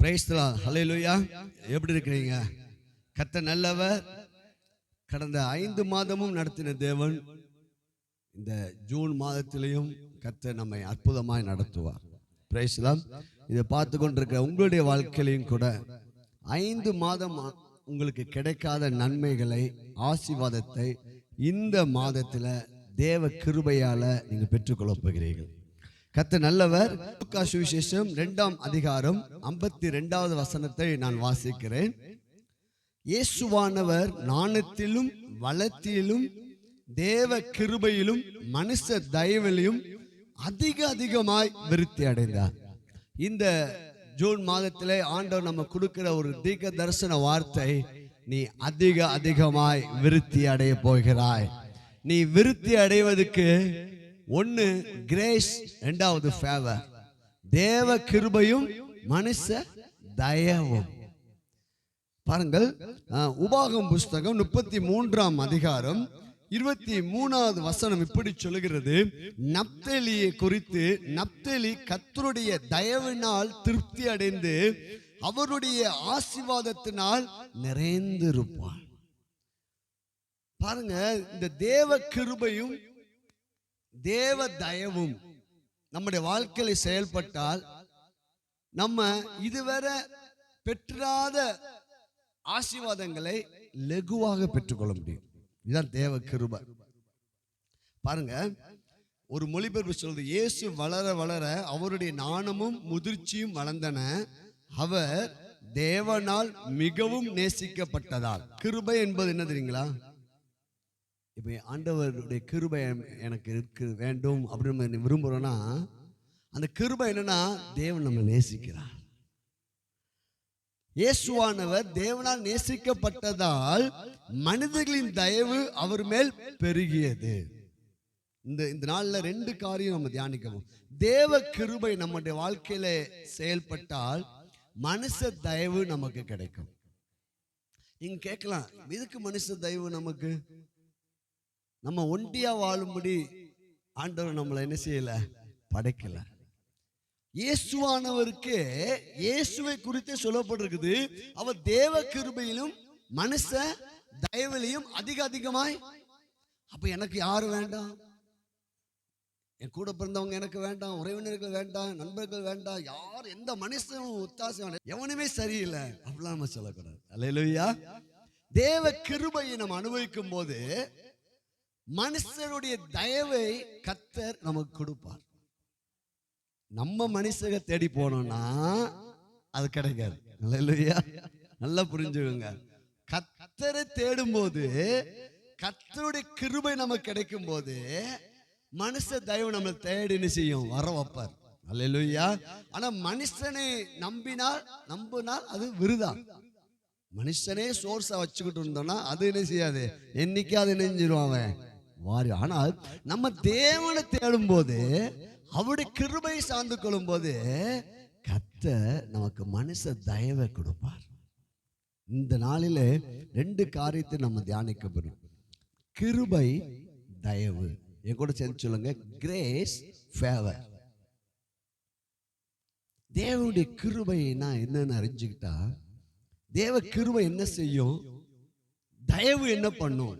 Price the Lord. ஹல்லேலூயா. எப்படி இருக்கிறீங்க? கர்த்தர் நல்லவர். கடந்த 5 மாதமும் நடத்தின தேவன் இந்த ஜூன் மாதத்திலையும் கர்த்தர் நம்மை அற்புதமாய் நடத்துவார். Price the Lord. இதை பார்த்து கொண்டிருக்கிற உங்களுடைய வாழ்க்கையிலையும் கூட 5 மாதம் உங்களுக்கு கிடைக்காத நன்மைகளை, ஆசீர்வாதத்தை இந்த மாதத்தில் தேவ கிருபையால நீங்க பெற்றுக்கொள்ள போகிறீர்கள். கர்த்தர் நல்லவர். லூக்கா சுவிசேஷம் 2ஆம் அதிகாரம் 52வது வசனத்தை நான் வாசிக்கிறேன். இயேசுவானவர் ஞானத்திலும் வளத்திலும் தேவ கிருபையிலும் மனுஷ தயவிலும் அதிகமாய் விருத்தி அடைந்தார். இந்த ஜூன் மாதத்திலே ஆண்டவர் நம்ம கொடுக்கிற ஒரு தீர்க்க தரிசன வார்த்தை, நீ அதிகமாய் விருத்தி அடைய போகிறாய். நீ விருத்தி அடைவதற்கு ஒன்னு கிரேஸ், இரண்டாவது ஃபேவர். தேவ கிருபையும் மனுஷ தயவும். பாருங்கள், உபாகம் புஸ்தகம் 33ஆம் அதிகாரம் 23வது வசனம் இப்படி சொல்லுகிறது. நப்தலியை குறித்து, நப்தலி கர்த்தருடைய தயவினால் திருப்தி அடைந்து அவருடைய ஆசீர்வாதத்தினால் நிறைந்திருப்பான். பாருங்க, இந்த தேவ கிருபையும் தேவ தயவும் நம்முடைய வாழ்க்கையில செயல்பட்டால் நம்ம இதுவரை பெற்றாத ஆசீர்வாதங்களை லகுவாக பெற்றுக்கொள்ள முடியும். இதுதான் தேவ கிருபை. பாருங்க, ஒரு மொழிபெயர்ப்பு சொல்றது, இயேசு வளர வளர அவருடைய ஞானமும் முதிர்ச்சியும் வளர்ந்தன, அவர் தேவனால் மிகவும் நேசிக்கப்பட்டதால். கிருபை என்பது என்ன தெரியுங்களா? இப்போ ஆண்டவருடைய கிருபை எனக்கு இருக்கு வேண்டும் அப்படின்னு விரும்புகிறோன்னா, அந்த கிருபை என்னன்னா, தேவன் நம்ம நேசிக்கிறார். இயேசுவானவர் தேவனால் நேசிக்கப்பட்டதால் மனிதர்களின் தயவு அவர் மேல் பெருகியது. இந்த நாளில் 2 காரியம் நம்ம தியானிக்கணும். தேவ கிருபை நம்முடைய வாழ்க்கையில செயல்பட்டால் மனுஷ தயவு நமக்கு கிடைக்கும். நீங்க கேட்கலாம், எதுக்கு மனுஷ தயவு நமக்கு? நம்ம ஒண்டியா வாழும்படி ஆண்டவர் நம்மளை என்ன செய்யல, படைக்கல. இயேசுவானவருக்கு இயேசுவை குறித்து சொல்லப்பட்டிருக்குது, அவர் தேவ கிருபையிலும் மனுஷ தயவிலையும் அதிகமாய். அப்ப எனக்கு யாரு வேண்டாம்? என் கூட பிறந்தவங்க எனக்கு வேண்டாம், உறவினர்கள் வேண்டாம், நண்பர்கள் வேண்டாம், யார் எந்த மனுஷனும் ஒத்தாசை வேண்டாம், எவனுமே சரியில்லை அப்படிலாம் நம்ம சொல்லக்கூடாது. அல்லேலூயா. தேவ கிருபையை நம்ம அனுபவிக்கும் போது மனுஷனுடைய தயவை கர்த்தர் நமக்கு கொடுப்பார். நம்ம மனுஷங்க தேடி போனோம்னா அது கிடைக்காது. அல்லேலூயா. நல்லா புரிஞ்சுக்கோங்க. கர்த்தரை தேடும் போது, கர்த்தருடைய கிருபை நமக்கு கிடைக்கும் போது மனுஷ தயவு நம்ம தேடி செய்யும், வர வைப்பார். அல்லேலூயா. ஆனா மனுஷனை நம்பினால் அது விருதா. மனுஷனே சோர்ஸா வச்சுக்கிட்டு இருந்தோம்னா அது என்ன செய்யாது, என்னைக்கு அது நெஞ்சிருவாங்க வாரி. ஆனால் நம்ம தேவனை தேடும் போது, அவருடைய கிருபை சார்ந்து கொள்ளும் போது கர்த்தர் நமக்கு மனுஷ தயவை கொடுப்பார். இந்த நாளிலே 2 காரியத்தை நம்ம தியானிக்க போறோம். கிருபை, தயவு. என் கூட சேர்ந்து சொல்லுங்க, கிரேஸ், ஃபேவர். தேவனுடைய கிருபைனா என்னன்னு அறிஞ்சுக்கிட்டா, தேவ கிருபை என்ன செய்யும், தயவு என்ன பண்ணும்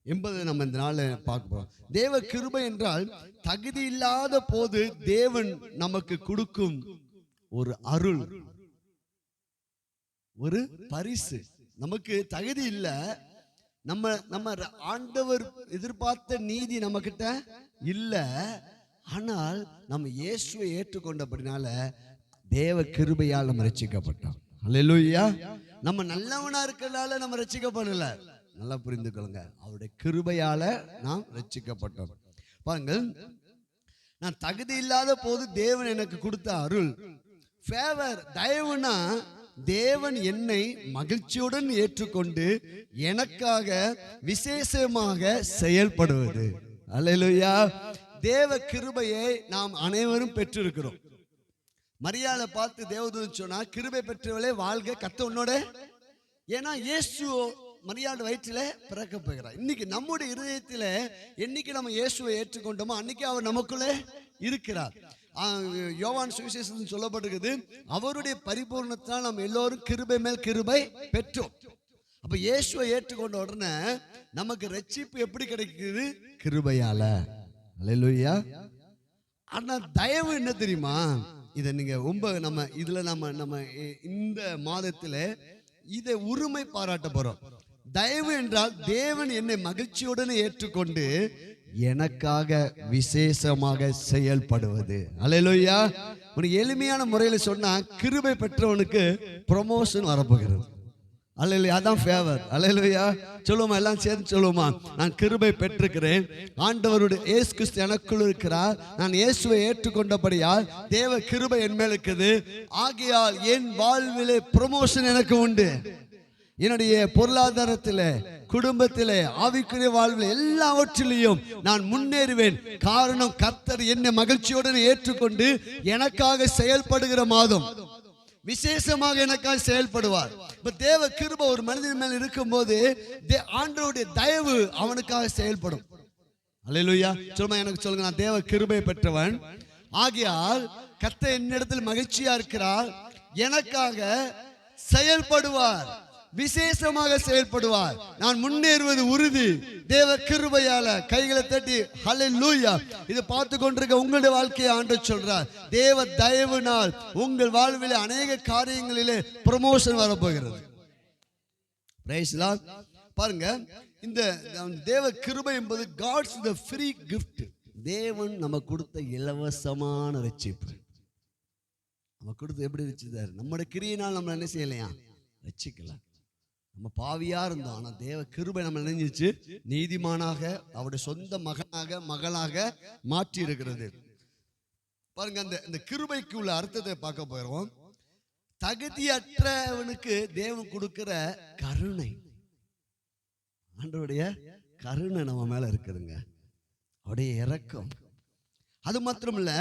என்பதை நம்ம இந்த நாள பார்க்க போறோம். தேவ கிருபை என்றால் தகுதி இல்லாத போது தேவன் நமக்கு கொடுக்கும் ஒரு அருள், ஒரு பரிசு. நமக்கு தகுதி இல்லை, நம்ம ஆண்டவர் எதிர்பார்த்த நீதி நம்ம கிட்ட இல்ல. ஆனால் நம்ம இயேசுவை ஏற்றுக்கொண்டபடினால தேவ கிருபையால் நம்ம ரட்சிக்கப்பட்டோம். அல்லேலூயா. நம்ம நல்லவனா இருக்கிறதால நம்ம ரட்சிக்கப்படல. நல்லா புரிந்து கொள்ளுங்க, அவருடைய கிருபையால நாம் ரட்சிக்கப்பட்டோம். பாருங்கள், நான் தகுதி இல்லாத போது தேவன் எனக்கு கொடுத்த அருள். ஃபேவர், தயவுனா தேவன் என்னை மகிழ்ச்சியுடன் ஏற்றுக்கொண்டு எனக்காக விசேஷமாக செயல்படுவது. அல்லேலூயா. தேவ கிருபையை நாம் அனைவரும் பெற்றிருக்கிறோம். மரியாதை பார்த்து தேவதூதன் சொன்னா, கிருபை பெற்றவளே வாழ்க, கர்த்தர் உன்னோட. ஏன்னா இயேசு மரியாதை வயிற்றில பிறக்க போகிறார். இன்னைக்கு நம்முடைய இருதயத்தில் என்னைக்கு நம்ம இயேசுவை ஏற்றுக்கொண்டோமோ அன்னைக்கு அவர் நமக்குள்ளே இருக்கிறார். யோவான் சுவிசேஷத்தில் சொல்லப்பட்டிருக்குது, அவருடைய பரிபூர்ணத்தால் நாம் எல்லோரும் கிருபை மேல் கிருபை பெற்றோம். அப்ப இயேசுவை ஏற்றுக்கொண்ட உடனே நமக்கு ரட்சிப்பு எப்படி கிடைக்குது? கிருபையால. அல்லேலூயா. ஆனா தயவு என்ன தெரியுமா? இதை நீங்க ரொம்ப நம்ம இதுல நம்ம இந்த மாதத்துல இதை உரிமை பாராட்ட போறோம். தயவு என்றால் தேவன் என்னை மகிழ்ச்சியுடன் ஏற்றுக்கொண்டு எனக்காக விசேஷமாக செயல்படுவது. அல்லேலூயா. ஒரு எளிமையான முறையில சொன்னா, கிருபை பெற்றவனுக்கு ப்ரமோஷன் வரப்போகிறது. அல்லேலூயா. அதான் ஃபேவர். அல்லேலூயா. சொல்லுவோமா? எல்லாம் சேர்ந்து சொல்லுவோமா? நான் கிருபை பெற்றிருக்கிறேன், ஆண்டவருடைய இயேசு கிறிஸ்து எனக்குள் இருக்கிறார், நான் இயேசுவை ஏற்றுக்கொண்டபடியால் தேவ கிருபை என் மேல் இருக்குது, ஆகையால் என் வாழ்விலே ப்ரமோஷன் எனக்கு உண்டு. என்னுடைய பொருளாதாரத்திலே, குடும்பத்திலே, ஆவிக்குரிய வாழ்வில் எல்லாவற்றிலையும் நான் முன்னேறுவேன். காரணம், கர்த்தர் என்னை மகிழ்ச்சியுடன் ஏற்றுக்கொண்டு எனக்காக செயல்படுகிற மாதம். விசேஷமாக எனக்காக செயல்படுவார். இப்ப தேவ கிருபை ஒரு மனிதன் மேல் இருக்கும் போது ஆண்டவருடைய தயவு அவனுக்காக செயல்படும். அல்லேலூயா. சொல்லுமா? எனக்கு சொல்லுங்க. நான் தேவ கிருபை பெற்றவன், ஆகையால் கர்த்தர் என்னிடத்தில் மகிழ்ச்சியா இருக்கிறார், எனக்காக செயல்படுவார், விசேஷமாக செயல்படுவார், நான் முன்னேறுவது உறுதி. தேவ கிருபையால. கைகளை தட்டி ஹல்லேலூயா. இது பார்த்து கொண்டிருக்க உங்களுடைய வாழ்க்கையை ஆண்டவர் சொல்றார், தேவ தயவினால் உங்கள் வாழ்விலே அநேக காரியங்களிலே ப்ரமோஷன் வரப்போகிறது. Price the Lord. பாருங்க, இந்த தேவ கிருபை என்பது காட்ஸ் தி ஃப்ரீ கிஃப்ட். தேவன் நமக்கு கொடுத்த இலவசமான ரட்சிப்பு. நம்ம கொடுத்து எப்படி ரட்சித்தார்? நம்முடைய கிரியினால் நம்ம என்ன செய்யலையா? ரட்சிக்கலாம். நம்ம பாவியா இருந்தோம், ஆனா தேவ கிருபை நம்ம நினைஞ்சிச்சு நீதிமானாக, அவருடைய சொந்த மகனாக மகளாக மாற்றி இருக்கிறது. பாருங்க, இந்த கிருபைக்கு உள்ள அர்த்தத்தை பார்க்க போகிறோம். தகுதியற்றவனுக்கு தேவன் கொடுக்கிற கருணை. ஆண்டவருடைய கருணை நம்ம மேல இருக்குதுங்க, அவருடைய இரக்கம். அது மாத்திரமில்ல,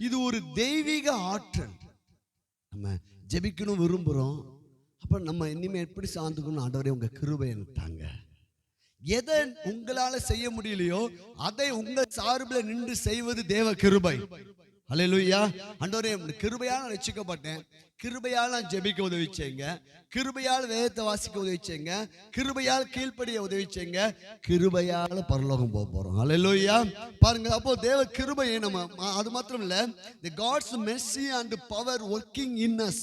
இது ஒரு தெய்வீக ஆற்றல். நம்ம ஜெபிக்கணும் விரும்புறோம், அப்ப நம்ம இனிமே எப்படி சார்ந்துக்கணும்? ஆண்டவரே உங்க கிருபை தாங்க. எதை உங்களால செய்ய முடியலையோ அதை உங்கள் சார்பில் நின்று செய்வது தேவ கிருபை. அல்லேலூயா. ஆண்டவரே கிருபையால் ரட்சிக்கப்பட்டேன், கிருபையால் நான் ஜெபிக்க உதவி செய்யுங்க, கிருபையால் வேதத்தை வாசிக்க உதவி செய்யுங்க, கிருபையால் கீழ்ப்படிய உதவி செய்யுங்க, கிருபையால் பரலோகம் போக போறோம். அல்லேலூயா. பாருங்க, அப்போ தேவ கிருபையை நம்ம, அது மாத்திரம் இல்ல, the God's mercy and power working in us,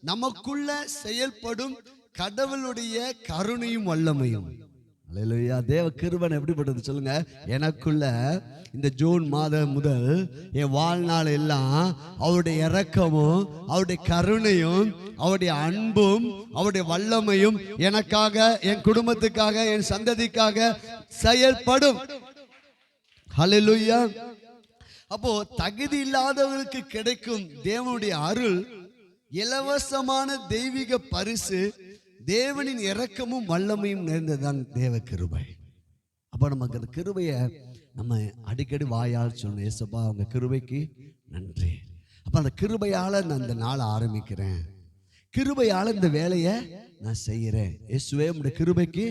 நமக்குள்ள செயல்படும் கடவுளுடைய கருணையும் வல்லமையும். அல்லேலூயா. தேவ கிருபை எப்படிப்பட்டது சொல்லுங்க? எனக்குள்ள இந்த ஜூன் மாதம் முதல் என் வாழ்நாள் எல்லாம் அவருடைய இரக்கமும் அவருடைய கருணையும் அவருடைய அன்பும் அவருடைய வல்லமையும் எனக்காக, என் குடும்பத்துக்காக, என் சந்ததிக்காக செயல்படும். அல்லேலூயா. அப்போ தகுதி இல்லாதவர்களுக்கு கிடைக்கும் தேவனுடைய அருள், இலவசமான தெய்வீக பரிசு, தேவனின் இரக்கமும் வல்லமையும் நிறைந்ததான் தேவ கிருபை. அப்ப நமக்கு அந்த கிருபையை நம்ம அடிக்கடி வாயால் சொல்லணும், ஏசப்பா அவங்க கிருபைக்கு நன்றி. அப்ப அந்த கிருபையால நான் இந்த நாளை ஆரம்பிக்கிறேன், கிருபையால இந்த வேலையை நான் செய்யறேன், இயேசுவே உம்முடைய கிருபைக்கு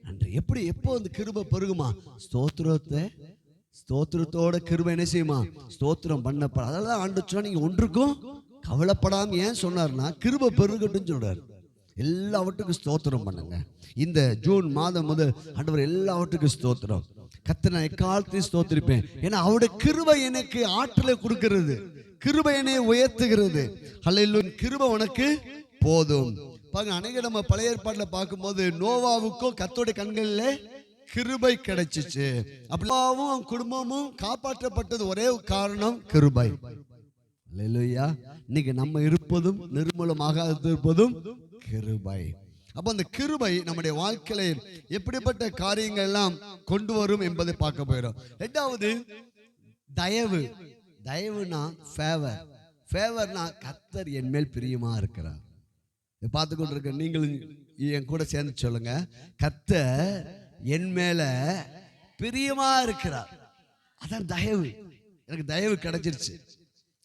நன்றி. எப்படி எப்போ அந்த கிருபை பெருகுமா? ஸ்தோத்திரத்தோட கிருபை என்ன செய்யுமா? ஸ்தோத்திரம் பண்ணப்பட. அதெல்லாம் ஆண்டு சொன்னா நீங்க ஒன்றுக்கும் கவலைப்படாம ஏன் சொன்னார்னா, கிருபை பெருகட்டும் சொல்றாரு. எல்லாவற்றுக்கும் ஸ்தோத்திரம் பண்ணுங்க. இந்த ஜூன் மாதம் முதல் ஆண்டவர் எல்லாவற்றுக்கும் ஸ்தோத்திரம். கர்த்தரை நான் எக்காலத்தையும் ஸ்தோத்திரிப்பேன், ஏன்னா அவருடைய கிருபை எனக்கு ஆற்றலை கொடுக்கிறது, கிருபை என்னை உயர்த்துகிறது. அல்லேலூயா. கிருபை உனக்கு போதும். பாருங்க, அநேக நம்ம பழைய ஏற்பாட்டில் பார்க்கும்போது நோவாவுக்கும் கர்த்தருடைய கண்களில் கிருபை கிடைச்சிச்சு. அப்படியும் அவன் குடும்பமும் காப்பாற்றப்பட்டது ஒரே காரணம் கிருபை. அல்லேலூயா. இன்னைக்கு நம்ம இருப்பதும் நிர்மூலமாக இருப்பதும் கிருபை. அப்ப அந்த கிருபை நம்முடைய வாழ்க்கையில எப்படிப்பட்ட காரியங்கள் எல்லாம் கொண்டு வரும் என்பதை பார்க்க போகிறோம். இரண்டாவது தயவு. தயவுனா ஃபேவர். ஃபேவர்னா கர்த்தர் என் மேல் பிரியமா இருக்கிறார். பார்த்து கொண்டிருக்க நீங்களும் என் கூட சேர்ந்து சொல்லுங்க, கர்த்தர் என் மேல பிரியமா இருக்கிறார். அதான் தயவு. எனக்கு தயவு கிடைச்சிருச்சு.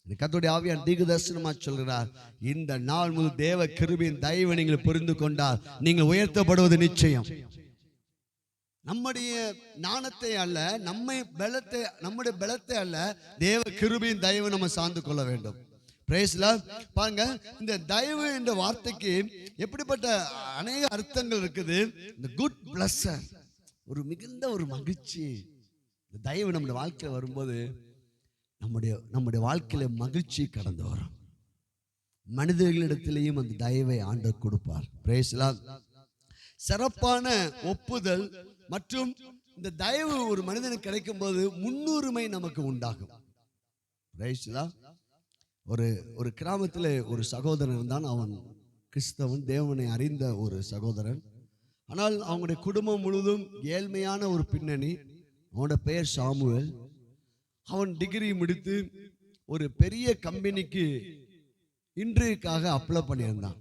கர்த்தருடைய ஆவியானவர் தீர்க்கதரிசனமா சொல்கிறார், இந்த நாள் முதல் தேவ கிருபையின் தயவை நீங்கள் புரிந்து கொண்டால் நீங்கள் உயர்த்தப்படுவது நிச்சயம். நம்முடைய ஞானத்தை அல்ல, நம்முடைய பலத்தை அல்ல, தேவ கிருபையின் தயவு நம்ம சார்ந்து கொள்ள வேண்டும். Praise Lord. பாருங்க, இந்த தயவு என்ற வார்த்தைக்கு எப்படிப்பட்ட அநேக அர்த்தங்கள் இருக்குது. இந்த குட் பிளஸ்ஸர், ஒரு மிகுந்த ஒரு மகிழ்ச்சி. இந்த தயவு நம்முடைய வாழ்க்கையில் வரும்போது நம்முடைய வாழ்க்கையில மகிழ்ச்சி கடந்து வரும். மனிதர்களிடத்திலேயும் அந்த தயவை ஆண்டவர் கொடுப்பார். Praise Lord. சிறப்பான ஒப்புதல் மற்றும் இந்த தயவு ஒரு மனிதனுக்கு கிடைக்கும் போது முன்னுரிமை நமக்கு உண்டாகும். Praise lord. ஒரு கிராமத்தில் ஒரு சகோதரன் இருந்தான். அவன் கிறிஸ்தவன், தேவனை அறிந்த ஒரு சகோதரன். ஆனால் அவங்களுடைய குடும்பம் முழுவதும் ஏழ்மையான ஒரு பின்னணி. அவனோட பெயர் சாமுவேல். அவன் டிகிரி முடித்து ஒரு பெரிய கம்பெனிக்கு இன்டர்வியூக்காக அப்ளை பண்ணியிருந்தான்.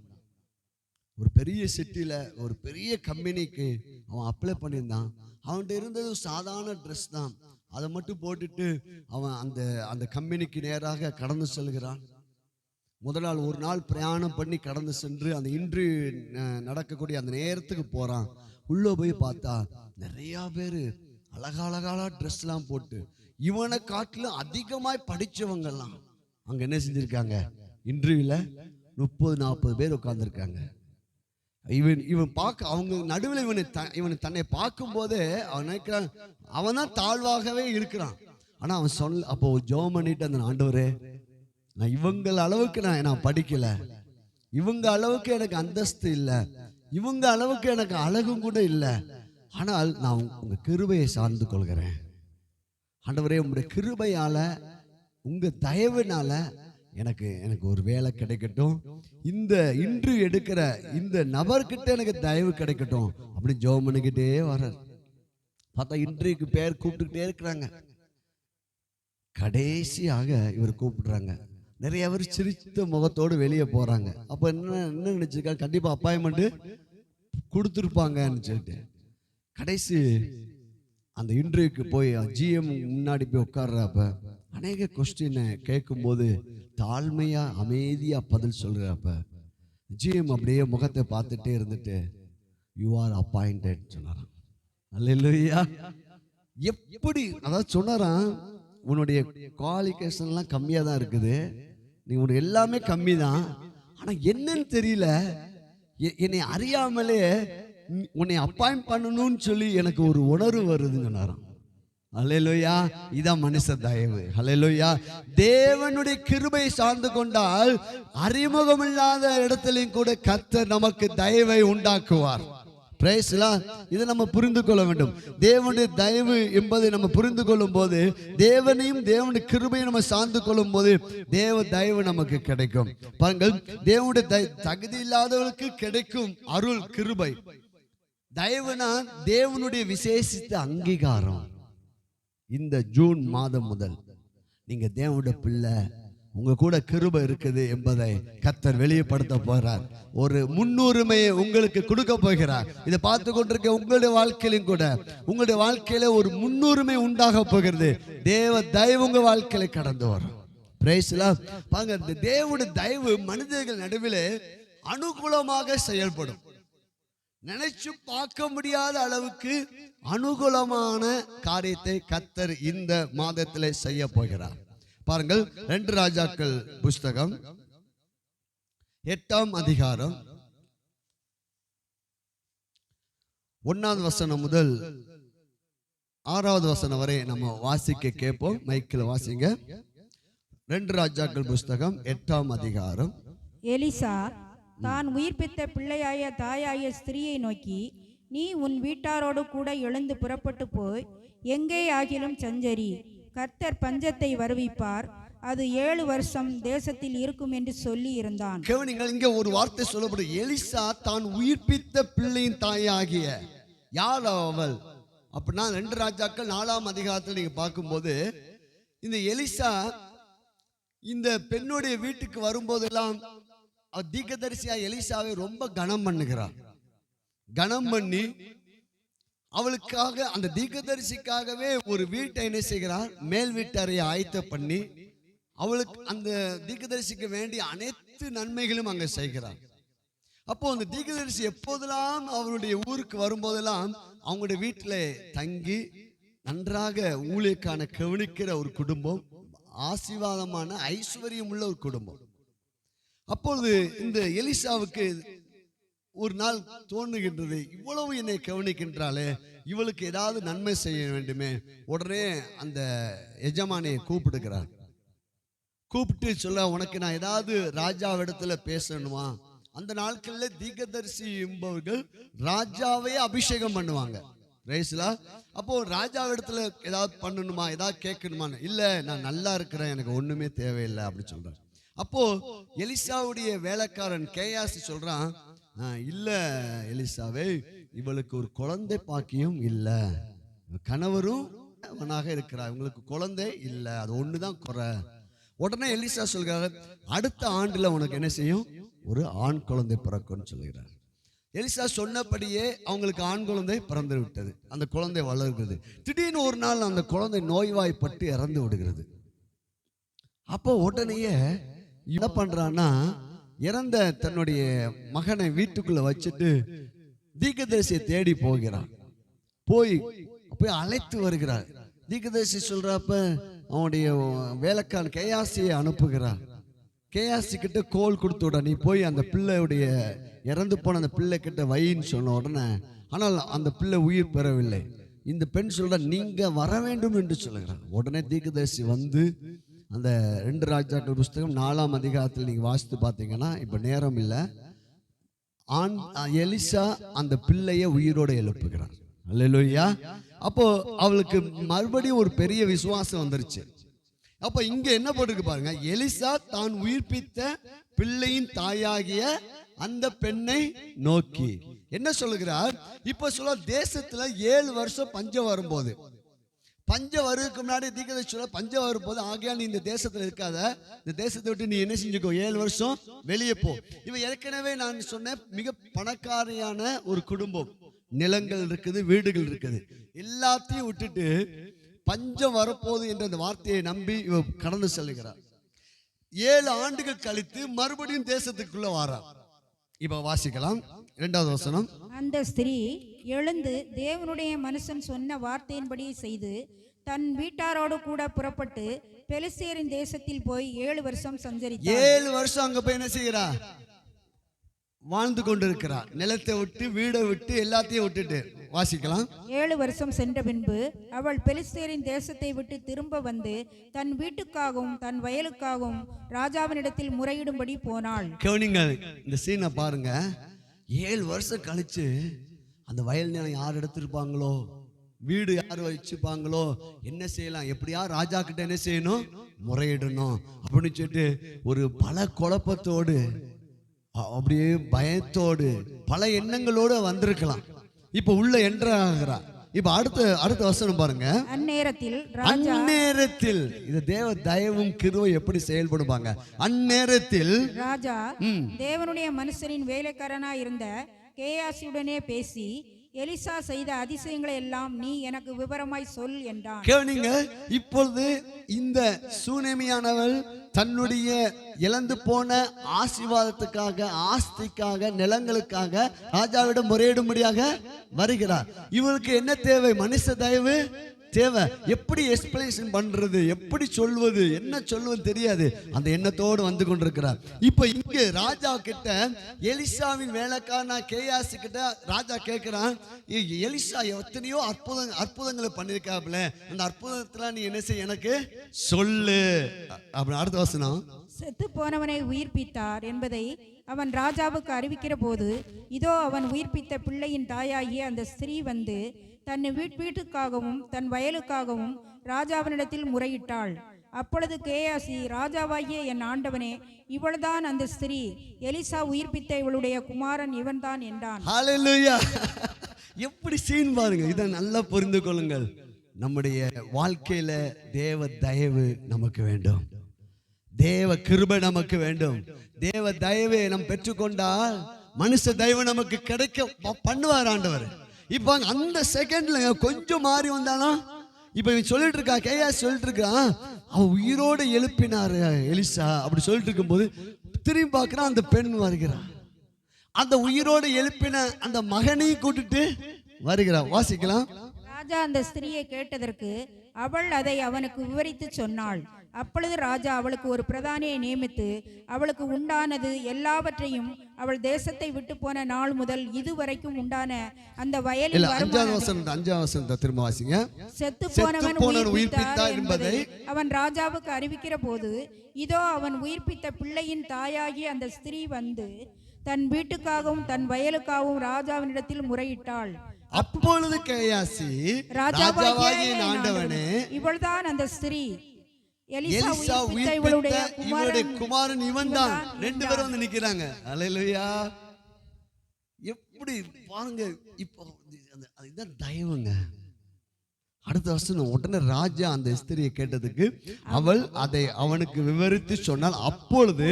ஒரு பெரிய சிட்டியில் ஒரு பெரிய கம்பெனிக்கு அவன் அப்ளை பண்ணியிருந்தான். அவன்கிட்ட இருந்தது சாதாரண ட்ரெஸ் தான். அதை மட்டும் போட்டுட்டு அவன் அந்த கம்பெனிக்கு நேராக கடந்து செல்கிறான். முதல் நாள் ஒரு நாள் பிரயாணம் பண்ணி கடந்து சென்று அந்த இன்டர்வியூ நடக்கக்கூடிய அந்த நேரத்துக்கு போகிறான். உள்ளே போய் பார்த்தா நிறையா பேர் அழகான ட்ரெஸ்லாம் போட்டு இவனை காட்டிலும் அதிகமாய் படித்தவங்கெல்லாம் அங்கே என்ன செஞ்சுருக்காங்க, இன்டர்வியூவில் 30-40 பேர் உட்காந்துருக்காங்க. இவன் பார்க்க அவங்க நடுவில் இவனை தன்னை பார்க்கும் போதே அவன் நினைக்கிறான் அவன் தான் தாழ்வாகவே இருக்கிறான். ஆனால் அவன் அப்போ ஜெபம் பண்ணிட்டு அந்த ஆண்டவரே, நான் இவங்க அளவுக்கு நான் படிக்கல, இவங்க அளவுக்கு எனக்கு அந்தஸ்து இல்லை, இவங்க அளவுக்கு எனக்கு அழகும் கூட இல்லை, ஆனால் நான் உங்க கிருபையை சார்ந்து கொள்கிறேன். ஆண்டவரே, உங்களுடைய கிருபையால உங்க தயவுனால எனக்கு ஒரு வேலை கிடைக்கட்டும், இந்த இன்று எடுக்கிற இந்த நபர்கிட்ட எனக்கு தயவு கிடைக்கட்டும் அப்படின்னு ஜெபம் பண்ணிக்கிட்டே வர்றார். பார்த்தா இன்றைக்கு பேர் கூப்பிட்டுக்கிட்டே இருக்கிறாங்க. கடைசியாக இவர் கூப்பிடுறாங்க. நிறைய பேர் சிரித்த முகத்தோடு வெளியே போறாங்க. அப்ப என்ன நினைச்சிருக்காங்க, கண்டிப்பா அப்பாயின்மெண்ட் கொடுத்துருப்பாங்கன்னு சொல்லிட்டு கடைசி அந்த இன்டர்வியூக்கு போய் ஜிஎம் முன்னாடி போய் உட்கார்றப்ப அநேக கொஸ்டினை கேட்கும் போது தாழ்மையா அமைதியா பதில் சொல்றப்ப ஜிஎம் அப்படியே முகத்தை பார்த்துட்டே இருந்துட்டு யூ ஆர் அப்பாயிண்டட் சொன்னாராம். அல்லேலூயா. எப்படி அதாவது சொன்னாராம், உன்னுடைய குவாலிஃபிகேஷன்லாம் கம்மியாக தான் இருக்குது, நீ உனக்கு எல்லாமே கம்மி தான், ஆனால் என்னன்னு தெரியல, என்னை அறியாமலே உன்னை அப்பாயிண்ட் பண்ணணும்னு சொல்லி எனக்கு ஒரு உணர்வு வருதுன்னு சொன்னாராம். ஹல்லேலூயா. இதான் மனுஷ தயவு. ஹல்லேலூயா. தேவனுடைய கிருபை சார்ந்து கொண்டால் அறிமுகம் இல்லாத இடத்திலும் கூட கர்த்தர் நமக்கு தயவை உண்டாக்குவார். Price Lord. இதை நம்ம புரிந்து கொள்ள வேண்டும். தேவனுடைய தயவு என்பதை நம்ம புரிந்து கொள்ளும் போது, தேவனையும் தேவனுடைய கிருபையும் நம்ம சார்ந்து கொள்ளும் போது தேவ தயவு நமக்கு கிடைக்கும். பாருங்கள், தேவனுடைய தகுதி இல்லாதவர்களுக்கு கிடைக்கும் அருள் கிருபை. தயவுனா தேவனுடைய விசேஷித்த அங்கீகாரம். இந்த ஜூன் மாதம் முதல் நீங்க தேவனுடைய பிள்ளை, உங்க கூட கிருபை இருக்குது என்பதை கர்த்தர் வெளிப்படுத்த போகிறார். ஒரு முன்னுரிமையை உங்களுக்கு கொடுக்க போகிறார். இதை பார்த்து கொண்டிருக்க உங்களுடைய வாழ்க்கையிலும் கூட உங்களுடைய வாழ்க்கையில ஒரு முன்னுரிமை உண்டாக போகிறது. தேவ தயவு உங்க வாழ்க்கையில கடந்து வரும். Praise lord. பாருங்க, இந்த தேவனுடைய தயவு மனிதர்கள் நடுவிலே அனுகூலமாக செயல்படும். நினைச்சு பார்க்க முடியாத அளவுக்கு அனுகூலமான காரியத்தை கர்த்தர் இந்த மாதத்திலே செய்ய போகிறார். பாருங்கள், 2 ராஜாக்கள் புஸ்தகம் 8ஆம் அதிகாரம் 1ஆவது வசனம் முதல் 6ஆவது வசனம் வரை நம்ம வாசிக்க கேட்போம். மைக்கில் வாசிங்க. 2 ராஜாக்கள் புஸ்தகம் 8ஆம் அதிகாரம். எலிசா தான் உயிர்ப்பித்த பிள்ளையாய தாயாய ஸ்திரியை நோக்கி, நீ உன் வீட்டாரோடு கூட எழுந்து புறப்பட்டு போய் எங்கே ஆகிலும் சஞ்சரி, கர்த்தர் பஞ்சத்தை வருவிப்பார், அது 7 வருஷம் தேசத்தில் இருக்கும் என்று சொல்லி இருந்தான். கவனிங்கள், இங்க ஒரு வார்த்தை சொல்லப்படும். எலிசா தான் உயிர்ப்பித்த பிள்ளையின் தாயாகிய யார் அவள் அப்படின்னா 2 ராஜாக்கள் 4ஆம் அதிகாரத்தில் நீங்க பார்க்கும்போது இந்த எலிசா இந்த பெண்ணுடைய வீட்டுக்கு வரும்போதெல்லாம் தீர்க்கதரிசியா எலிசாவை ரொம்ப கனம் பண்ணுகிறார். கனம் பண்ணி அவளுக்காக, அந்த தீர்க்கதரிசிக்காகவே ஒரு வீட்டை என்ன செய்கிறார், மேல் வீட்டறையை ஆயத்த பண்ணி அவளுக்கு அந்த தீர்க்கதரிசிக்கு வேண்டிய அனைத்து நன்மைகளும் அங்க செய்கிறார். அப்போ அந்த தீர்க்கதரிசி எப்போதெல்லாம் அவருடைய ஊருக்கு வரும்போதெல்லாம் அவங்களுடைய வீட்டில் தங்கி நன்றாக ஊழியக்கான கவனிக்கிற ஒரு குடும்பம், ஆசீர்வாதமான ஐஸ்வர்யம் உள்ள ஒரு குடும்பம். அப்பொழுது இந்த எலிசாவுக்கு ஒரு நாள் தோணுகின்றது, இவ்வளவு என்னை கவனிக்கின்றாளே, இவளுக்கு ஏதாவது நன்மை செய்ய வேண்டுமே. உடனே அந்த எஜமானியை கூப்பிடுகிறார். கூப்பிட்டு சொல்ல, உனக்கு நான் ஏதாவது ராஜாவிடத்துல பேசணுமா? அந்த நாட்களில் தீர்க்கதரிசி என்பவர்கள் ராஜாவே அபிஷேகம் பண்ணுவாங்க. ரைஸ்லா, அப்போ ராஜாவிடத்துல ஏதாவது பண்ணணுமா, ஏதாவது கேட்கணுமான்னு. இல்லை, நான் நல்லா இருக்கிறேன், எனக்கு ஒண்ணுமே தேவையில்லை அப்படி சொல்றாரு. அப்போ எலிசாவுடைய வேலைக்காரன் கேயாசி சொல்றான், இல்ல எலிசாவே, இவளுக்கு ஒரு குழந்தை பாக்கியம் இல்லை, கணவரும் அவனாக இருக்கிறார், இவங்களுக்கு குழந்தை இல்லை, அது ஒண்ணுதான் குறை. உடனே எலிசா சொல்கிறார், அடுத்த ஆண்டுல உனக்கு என்ன செய்யும், ஒரு ஆண் குழந்தை பிறக்கும்னு சொல்லுகிறார். எலிசா சொன்னபடியே அவங்களுக்கு ஆண் குழந்தை பிறந்து விட்டது. அந்த குழந்தை வளர்கிறது. திடீர்னு ஒரு நாள் அந்த குழந்தை நோய்வாய்ப்பட்டு இறந்து விடுகிறது. அப்போ உடனேயே என்ன பண்றான்னா, இறந்த தன்னுடைய மகனை வீட்டுக்குள்ள வச்சுட்டு தீர்க்கதரிசியை தேடி போகிறான். போய் அழைத்து வருகிறார். தீர்க்கதரிசி சொல்றப்ப அவனுடைய வேலைக்காரன் கேயாசியை அனுப்புகிறார். கேயாசி கிட்ட கோல் கொடுத்து விட, நீ போய் அந்த பிள்ளையுடைய இறந்து போன அந்த பிள்ளை கிட்ட வைன்னு சொன்ன உடனே, ஆனால் அந்த பிள்ளை உயிர் பெறவில்லை. இந்த பெண் சொல்ற, நீங்க வர வேண்டும் என்று சொல்லுகிறார். உடனே தீர்க்கதரிசி வந்து அந்த 2 ராஜாக்கள் புஸ்தகம் 4ஆம் அதிகாரத்தில் நீங்க வாசித்து பார்த்தீங்கன்னா, இப்ப நேரம் இல்லை, எலிசா அந்த பிள்ளையை உயிரோடு எழுப்புகிறார். அல்லேலூயா. அப்போ அவளுக்கு மறுபடியும் ஒரு பெரிய விசுவாசம் வந்துருச்சு. அப்ப இங்க என்ன போட்டிருக்கு பாருங்க, எலிசா தான் உயிர்ப்பித்த பிள்ளையின் தாயாகிய அந்த பெண்ணை நோக்கி என்ன சொல்லுகிறார்? இப்ப சொல்ல, தேசத்துல 7 வருஷம் பஞ்சம் வரும்போது, பஞ்சம் வருவதற்கு முன்னாடி தீர்க்கதரிசி சொல்ல, பஞ்சம் வரும்போது ஆகையா நீ இந்த தேசத்துல இருக்காத, இந்த தேசத்தை விட்டு நீ என்ன செஞ்சுக்கோ, 7 வருஷம் வெளியே போ. இவ ஏற்கனவே நான் சொன்ன மிக பணக்காரியான ஒரு குடும்பம், நிலங்கள் இருக்குது, வீடுகள் இருக்குது, எல்லாத்தையும் விட்டுட்டு பஞ்சம் வரப்போகுது என்ற அந்த வார்த்தையை நம்பி இவ கடந்து செல்லுகிறார். 7 ஆண்டுகள் கழித்து மறுபடியும் தேசத்துக்குள்ள வாரார். இப்ப வாசிக்கலாம் 2வது வசனம். அந்த ஸ்திரீ எழுந்து தேவனுடைய மனுஷன் சொன்ன வார்த்தையின்படி செய்து தன் வீட்டாரோடு கூட புறப்பட்டு பெலிஸ்தியரின் தேசத்தில் போய் 7 வருஷம் சஞ்சரித்தாள். 7 வருஷம் அங்க போய் என்ன செய்கிறா, வாழ்ந்து கொண்டிருக்கிறார். நிலத்தை விட்டு, வீடை விட்டு, எல்லாத்தையும் விட்டுட்டு. வாசிக்கலாம். 7 வருஷம் சென்ற பின்பு அவள் பெலிஸ்தியரின் தேசத்தை விட்டு திரும்ப வந்து தன் வீட்டுக்காகவும் தன் வயலுக்காகவும் ராஜாவினிடத்தில் முறையிடும்படி போனாள். கவனிங்க, இந்த சீனை பாருங்க. 7 வருஷம் கழிச்சு அந்த வயல் நிலம் யார் எடுத்திருப்பாங்களோ, வீடு யார் வச்சுப்பாங்களோ, என்ன செய்யலாம், எப்படியா ராஜா கிட்ட என்ன செய்யணும், முறையிடணும் அப்படின்னு சொல்லிட்டு ஒரு பல குழப்பத்தோடு, அப்படியே பயத்தோடு, பல எண்ணங்களோடு வந்திருக்கலாம். இப்ப உள்ள என்ட்ராகிறா. இப்ப அடுத்த வசனம் பாருங்க. அந்நேரத்தில் இது தேவ தயவும் கிருபை எப்படி செயல்படுவாங்க. அந்நேரத்தில் ராஜா தேவனுடைய மனுஷனின் வேலைக்காரனா இருந்த கேயாசியுடனே பேசி, எலிசா செய்த அதிசயங்களை எல்லாம் நீ எனக்கு விவரமாய் சொல் என்றான். கேளுங்க, இப்பொழுது இந்த சூனேமியானவள் தன்னுடைய இழந்து போன ஆசீர்வாதத்துக்காக, ஆஸ்திக்காக, நிலங்களுக்காக ராஜாவிடம் முறையிடும்படியாக வருகிறார். இவளுக்கு என்ன தேவை? மனுஷ தயவு தேவை. எப்படி எக்ஸ்பிளேஷன் பண்றது, எப்படி சொல்வது, என்ன சொல்வது தெரியாது. அந்த எண்ணத்தோடு வந்து கொண்டிருக்கிறார். இப்ப இங்க ராஜா கிட்ட எலிசாவின் வேலைக்காரனா கேயாசி கிட்ட ராஜா கேட்கிறான், எலிசா எத்தனையோ அற்புதங்களை பண்ணிருக்காப்ல, அந்த அற்புதத்துல நீ என்ன செய்ய எனக்கு சொல்லு. அப்படி அடுத்த வசனம். செத்து போனவனை உயிர்ப்பித்தார் என்பதை அவன் ராஜாவுக்கு அறிவிக்கிற போது, இதோ அவன் உயிர்ப்பித்த பிள்ளையின் தாயாகிய அந்த ஸ்திரீ வந்து தன் வீட்டுக்காகவும் தன் வயலுக்காகவும் ராஜாவினிடத்தில் முறையிட்டாள். அப்பொழுது கேயாசி, ராஜாவாகிய என் ஆண்டவனே, இவள்தான் அந்த ஸ்திரீ, எலிசா உயிர்ப்பித்த இவளுடைய குமாரன் இவன்தான் என்றான். ஹல்லேலூயா. எப்படி சீன் பாருங்க. இதை நல்லா புரிந்து கொள்ளுங்கள். நம்முடைய வாழ்க்கையில தேவ தயவு நமக்கு வேண்டும், தேவ கிருபை நமக்கு வேண்டும். தேவ தயவை நாம் பெற்றுக்கொண்டால் மனுஷ தயவு நமக்கு கிடைக்க பண்ணுவார் ஆண்டவர். இப்ப அந்த செகண்ட்ல கொஞ்சம் மாறி வந்தாலும், இப்ப இவன் சொல்லிட்டு இருக்கா, கேயாசி சொல்லிட்டு இருக்கான், அவன் உயிரோடு எழுப்பினாரு எலிசா அப்படி சொல்லிட்டு இருக்கும்போது திரும்பி பார்க்கிறான், அந்த பெண் வருகிறான். அந்த உயிரோடு எழுப்பின அந்த மகனையும் கூட்டிட்டு வருகிறார். வாசிக்கலாம். ராஜா அந்த ஸ்திரியை கேட்டதற்கு அவள் அதை அவனுக்கு விவரித்து சொன்னாள். அப்பொழுது ராஜா அவளுக்கு ஒரு பிரதானியை நியமித்து அவளுக்கு உண்டானது எல்லாவற்றையும் அவள் தேசத்தை விட்டு போன நாள் முதல் இதுவரைக்கும் உண்டான அந்த வயலில் திரும்ப வாசிங்க. செத்து போனவன் உயிர்ப்பித்தார் என்பதை அவன் ராஜாவுக்கு அறிவிக்கிற போது, இதோ அவன் உயிர்ப்பித்த பிள்ளையின் தாயாகிய அந்த ஸ்திரீ வந்து தன் வீட்டுக்காகவும் தன் வயலுக்காகவும் ராஜாவினிடத்தில் முறையிட்டாள். அப்பொழுது கேயாசி, ராஜாவாகிய ஆண்டவனே, இவள்தான் அந்த ஸ்திரீ, எலிசா உயிர்ப்பித்த இவருடைய குமாரன் இவன்தான். ரெண்டு பேரும் வந்து நிக்கிறாங்க. அல்லேலூயா. எப்படி பாருங்க, இப்போ அதுதான் தயவுங்க. அடுத்த வருஷம் உடனே ராஜா அந்த ஸ்திரியை கேட்டதுக்கு அவள் அதை அவனுக்கு விவரித்து சொன்னால், அப்பொழுது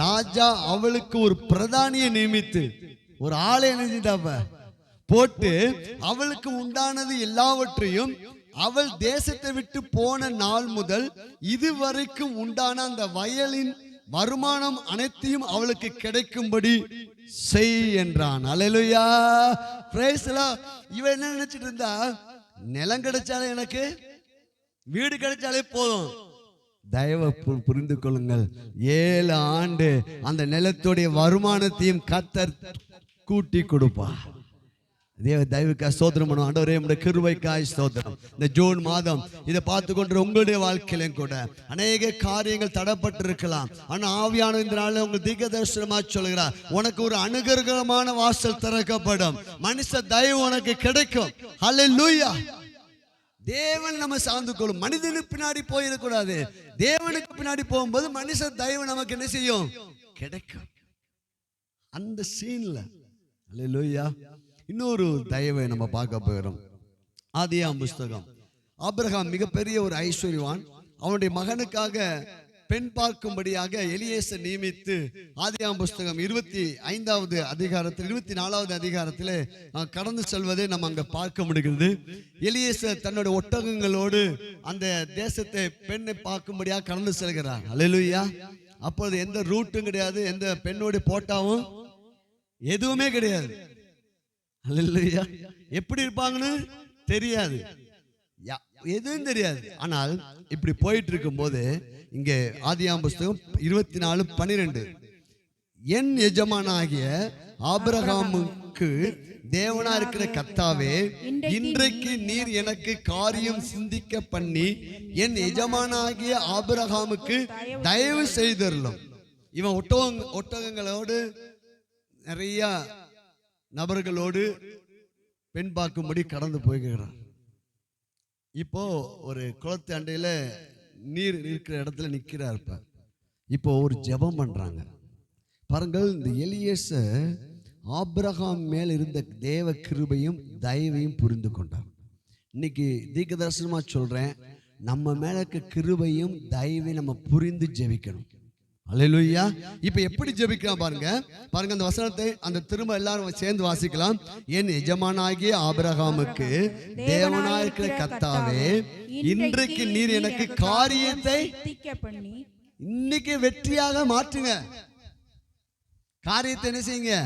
ராஜா அவளுக்கு ஒரு பிரதானியை நியமித்து ஒரு ஆளை நினைச்சிட்டாப்ப போட்டு அவளுக்கு உண்டானது எல்லாவற்றையும் அவள் தேசத்தை விட்டு போன நாள் முதல் இதுவரைக்கும் உண்டான அந்த வயலின் வருமானம் அனைத்தையும் அவளுக்கு கிடைக்கும்படி செய் என்றான். அல்லேலூயா. Praise the lord. இவன் என்ன நினைச்சிட்டு இருந்தா, நிலம் கிடைச்சாலே எனக்கு வீடு கிடைச்சாலே போதும். தயவு புரிந்து கொள்ளுங்கள், 7 ஆண்டு அந்த நிலத்துடைய வருமானத்தையும் கர்த்தர் கூட்டி கொடுப்பார். தேவ தயவுக்காய் ஸ்தோத்திரம் பண்ணுவோம். ஆண்டவரே, உம்முடைய கிருபைக்காய் ஸ்தோத்திரம். இந்த ஜூன் மாதம் இதை பார்த்து கொண்டு உங்களுடைய வாழ்க்கையிலும் கூட அநேக காரியங்கள் தடப்பட்டு இருக்கலாம். ஆனால் ஆவியான இந்த நாளில் உங்கள் தீர்க்க தரிசனமா சொல்கிறார், உனக்கு ஒரு அனுகிரகமான வாசல் திறக்கப்படும். மனுஷ தயவு உனக்கு கிடைக்கும். ஹல்லேலூயா. தேவன் நம்ம சார்ந்து கொள்ளும். மனிதனுக்கு பின்னாடி போயிடக்கூடாது. தேவனுக்கு பின்னாடி போகும்போது மனுஷ தயவு நமக்கு என்ன செய்யும்? கிடைக்கும். அந்த சீன்ல ஹல்லேலூயா. இன்னொரு தயவை நம்ம பார்க்க போகிறோம். ஆதியாம் புஸ்தகம். ஆபிரகாம் மிகப்பெரிய ஒரு ஐஸ்வர்யவான். அவனுடைய மகனுக்காக பெண் பார்க்கும்படியாக எலியேசர் நியமித்து ஆதியாம் புஸ்தகம் 25வது அதிகாரத்தில் 24வது அதிகாரத்தில் கடந்து செல்வதை நம்ம அங்க பார்க்க முடிகிறது. எலியேசர் தன்னுடைய ஒட்டகங்களோடு அந்த தேசத்தை பெண்ணை பார்க்கும்படியாக கடந்து செல்கிறார். அல்லேலூயா. அப்பொழுது எந்த ரூட்டும் கிடையாது, எந்த பெண்ணோட போட்டாவும் எதுவுமே கிடையாது. அல்லேலூயா. எப்படி இருப்பாங்கன்னு தெரியாது, எதுவும் தெரியாது. ஆனால் இப்படி போயிட்டு இருக்கும் போது இங்கே ஆதியாம் புஸ்தகம் 24:12, என் எஜமானாகிய ஆபிரகாமுக்கு தேவனா இருக்கிற கர்த்தாவே, இன்றைக்கு நீர் எனக்கு காரியம் சிந்திக்க பண்ணி என் எஜமானாகிய ஆபிரகாமுக்கு தயவு செய்தருளும். இவன் ஒட்டகங்களோடு நிறைய நபர்களோடு பெண் பார்க்கும்படி கடந்து போய்கிறான். இப்போ ஒரு குளத்து அண்டையில நீர் இருக்கிற இடத்துல நிற்கிறார். இப்போ ஒரு ஜெபம் பண்றாங்க பாருங்கள். இந்த எலியேசர் ஆபிரகாம் மேல் இருந்த தேவ கிருபையும் தயவையும் புரிந்து கொண்டார். இன்னைக்கு தீர்க்க தரிசனமா சொல்றேன், நம்ம மேல இருக்க கிருபையும் தயவையும் நம்ம புரிந்து ஜெபிக்கணும். அல்லேலூயா. இப்ப எப்படி ஜெபிக்கலாம் பாருங்க. பாருங்க அந்த வசனத்தை அந்த திரும்ப எல்லாரும் சேர்ந்து வாசிக்கலாம். என் எஜமானாகிய ஆபிரகாமுக்கு தேவனாய் இருக்கிற கர்த்தாவே, இன்றைக்கு நீர் எனக்கு காரியத்தை இன்னைக்கு வெற்றியாக மாற்றுங்க. காரியத்தை என்ன செய்யுங்க?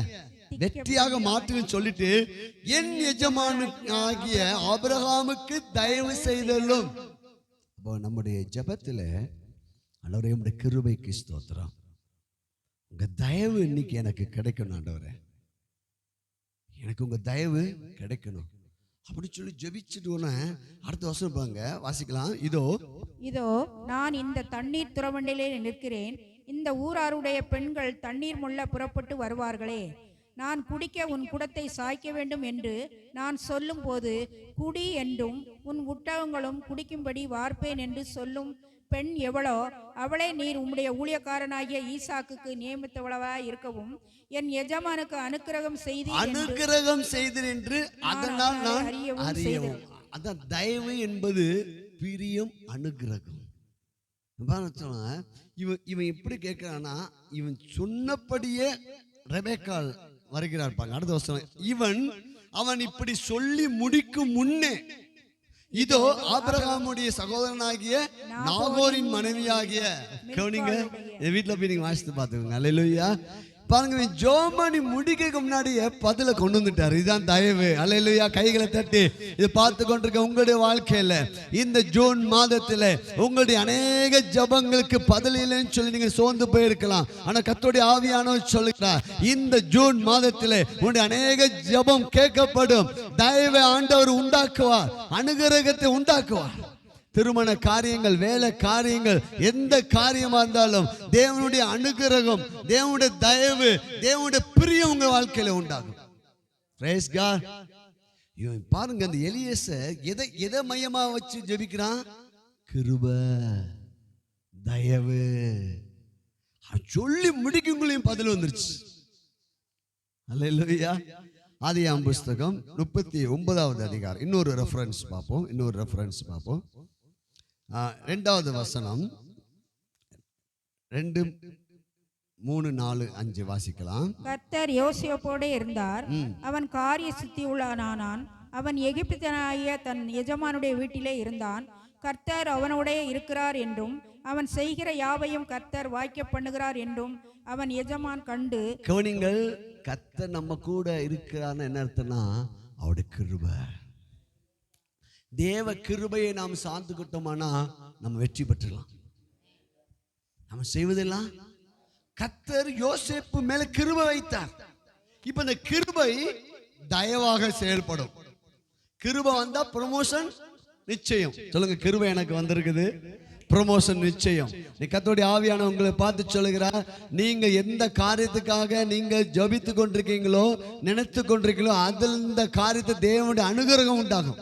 வெற்றியாக மாற்றுன்னு சொல்லிட்டு என் எஜமானாகிய ஆபிரகாமுக்கு தயவு செய்தலும். நம்முடைய ஜெபத்துல ஆண்டவரே, உம்முடைய கிருபைக்கு ஸ்தோத்திரம். உங்க தயவு இன்னைக்கு எனக்கு கிடைக்கணும் ஆண்டவரே, எனக்கு உங்க தயவு கிடைக்கணும் அப்படி சொல்லி ஜெபிச்சுட்டு அடுத்த வசனம் பாருங்க, வாசிக்கலாம். இதோ நான் இந்த தண்ணீர் துறவண்டிலே நிற்கிறேன். இந்த ஊராருடைய பெண்கள் தண்ணீர் முள்ள புறப்பட்டு வருவார்களே. நான் குடிக்க உன் குடத்தை சாய்க்க வேண்டும் என்று நான் சொல்லும் போது குடி என்றும் உன் ஒட்டகங்களும் குடிக்கும்படி வார்ப்பேன் என்று சொல்லும் பெண் எவளோ அவளை நீர் உம்முடைய ஊழியக்காரனாகிய ஈசாக்குக்கு நியமித்தவளவா இருக்கவும் என் எஜமானுக்கு அனுக்கிரகம் செய்தீர் என்று அதனால் நான் அறியவும். அதான் தயவு என்பது பிரியம், அனுக்கிரகம். இவன் எப்படி கேட்கிறான்னா, இவன் சொன்னபடியே ரெபெக்காள் வருகிறார். அடுத்த வருஷம் அவன் இப்படி சொல்லி முடிக்கும் முன்னே இதோ ஆபிரகாமுடைய சகோதரனாகிய நாகோரின் மனைவியாகிய கவனிங்க, வீட்டுல போய் நீங்க வாசித்து பார்த்துக்கோங்க. அல்லேலூயா. பாருங்க, ஜோமணி முடிக்க முன்னாடியே பதில கொண்டு வந்துட்டாரு. இதுதான் தயவு. அல்லேலூயா. கைகளை தட்டி இது பார்த்து கொண்டிருக்க உங்களுடைய வாழ்க்கையில இந்த ஜூன் மாதத்துல உங்களுடைய அநேக ஜபங்களுக்கு பதில் இல்லைன்னு சொல்லி நீங்க சோர்ந்து போயிருக்கலாம். ஆனா கர்த்தருடைய ஆவியானவர் சொல்லுகிறார், இந்த ஜூன் மாதத்துல உங்களுடைய அநேக ஜபம் கேட்கப்படும். தயவை ஆண்டவர் உண்டாக்குவார், அனுகிரகத்தை உண்டாக்குவார். திருமண காரியங்கள், வேலை காரியங்கள், எந்த காரியமா இருந்தாலும் தேவனுடைய அனுகிரகம், தேவனுடைய தயவு, தேவனுடைய பிரியம் உங்க வாழ்க்கையில உண்டாகும். Praise god. பாருங்க, அந்த எலியேசர் எதை மையமா வச்சு ஜெபிக்கிறான்? கிருபை, தயவு. சொல்லி முடிக்குங்களையும் பதில் வந்துருச்சு. அல்லேலூயா. ஆதியாகமம் புஸ்தகம் 39வது அதிகாரம் இன்னொரு ரெஃபரன்ஸ் பார்ப்போம். 2வது வசனம் 2, 3, 4, 5 வாசிக்கலாம். கர்த்தர் யோசேப்போடு இருந்தார். அவன் காரிய சித்தி உள்ளவனானான். அவன் எகிப்தியனாகிய தன் எஜமானுடைய வீட்டிலே இருந்தான். கர்த்தர் அவனோடே இருக்கிறார் என்றும் அவன் செய்கிற யாவையும் கர்த்தர் வாய்க்க பண்ணுகிறார் என்றும் அவன் எஜமான் கண்டு. கவனிங்கள், கர்த்தர் நம்ம கூட இருக்கிறான்னு என்ன அர்த்தம்னா அவருடைய கிருபை. தேவ கிருபையை நாம் சார்ந்துக்கிட்டோம்னா நம்ம வெற்றி பெற்றலாம். நம்ம செய்வதெல்லாம் கர்த்தர் யோசேப்பு மேல கிருபை வைத்தார். இப்ப இந்த கிருபை தயவாக செயல்படும். கிருபை வந்தா ப்ரமோஷன் நிச்சயம். சொல்லுங்க, கிருபை எனக்கு வந்திருக்குது, ப்ரமோஷன் நிச்சயம். நீ கர்த்தருடைய ஆவியான உங்களை பார்த்து சொல்லுகிறார், நீங்க எந்த காரியத்துக்காக நீங்க ஜபித்து கொண்டிருக்கீங்களோ, நினைத்து கொண்டிருக்கீங்களோ, அதில் இந்த காரியத்தை தேவனுடைய அனுகிரகம் உண்டாகும்.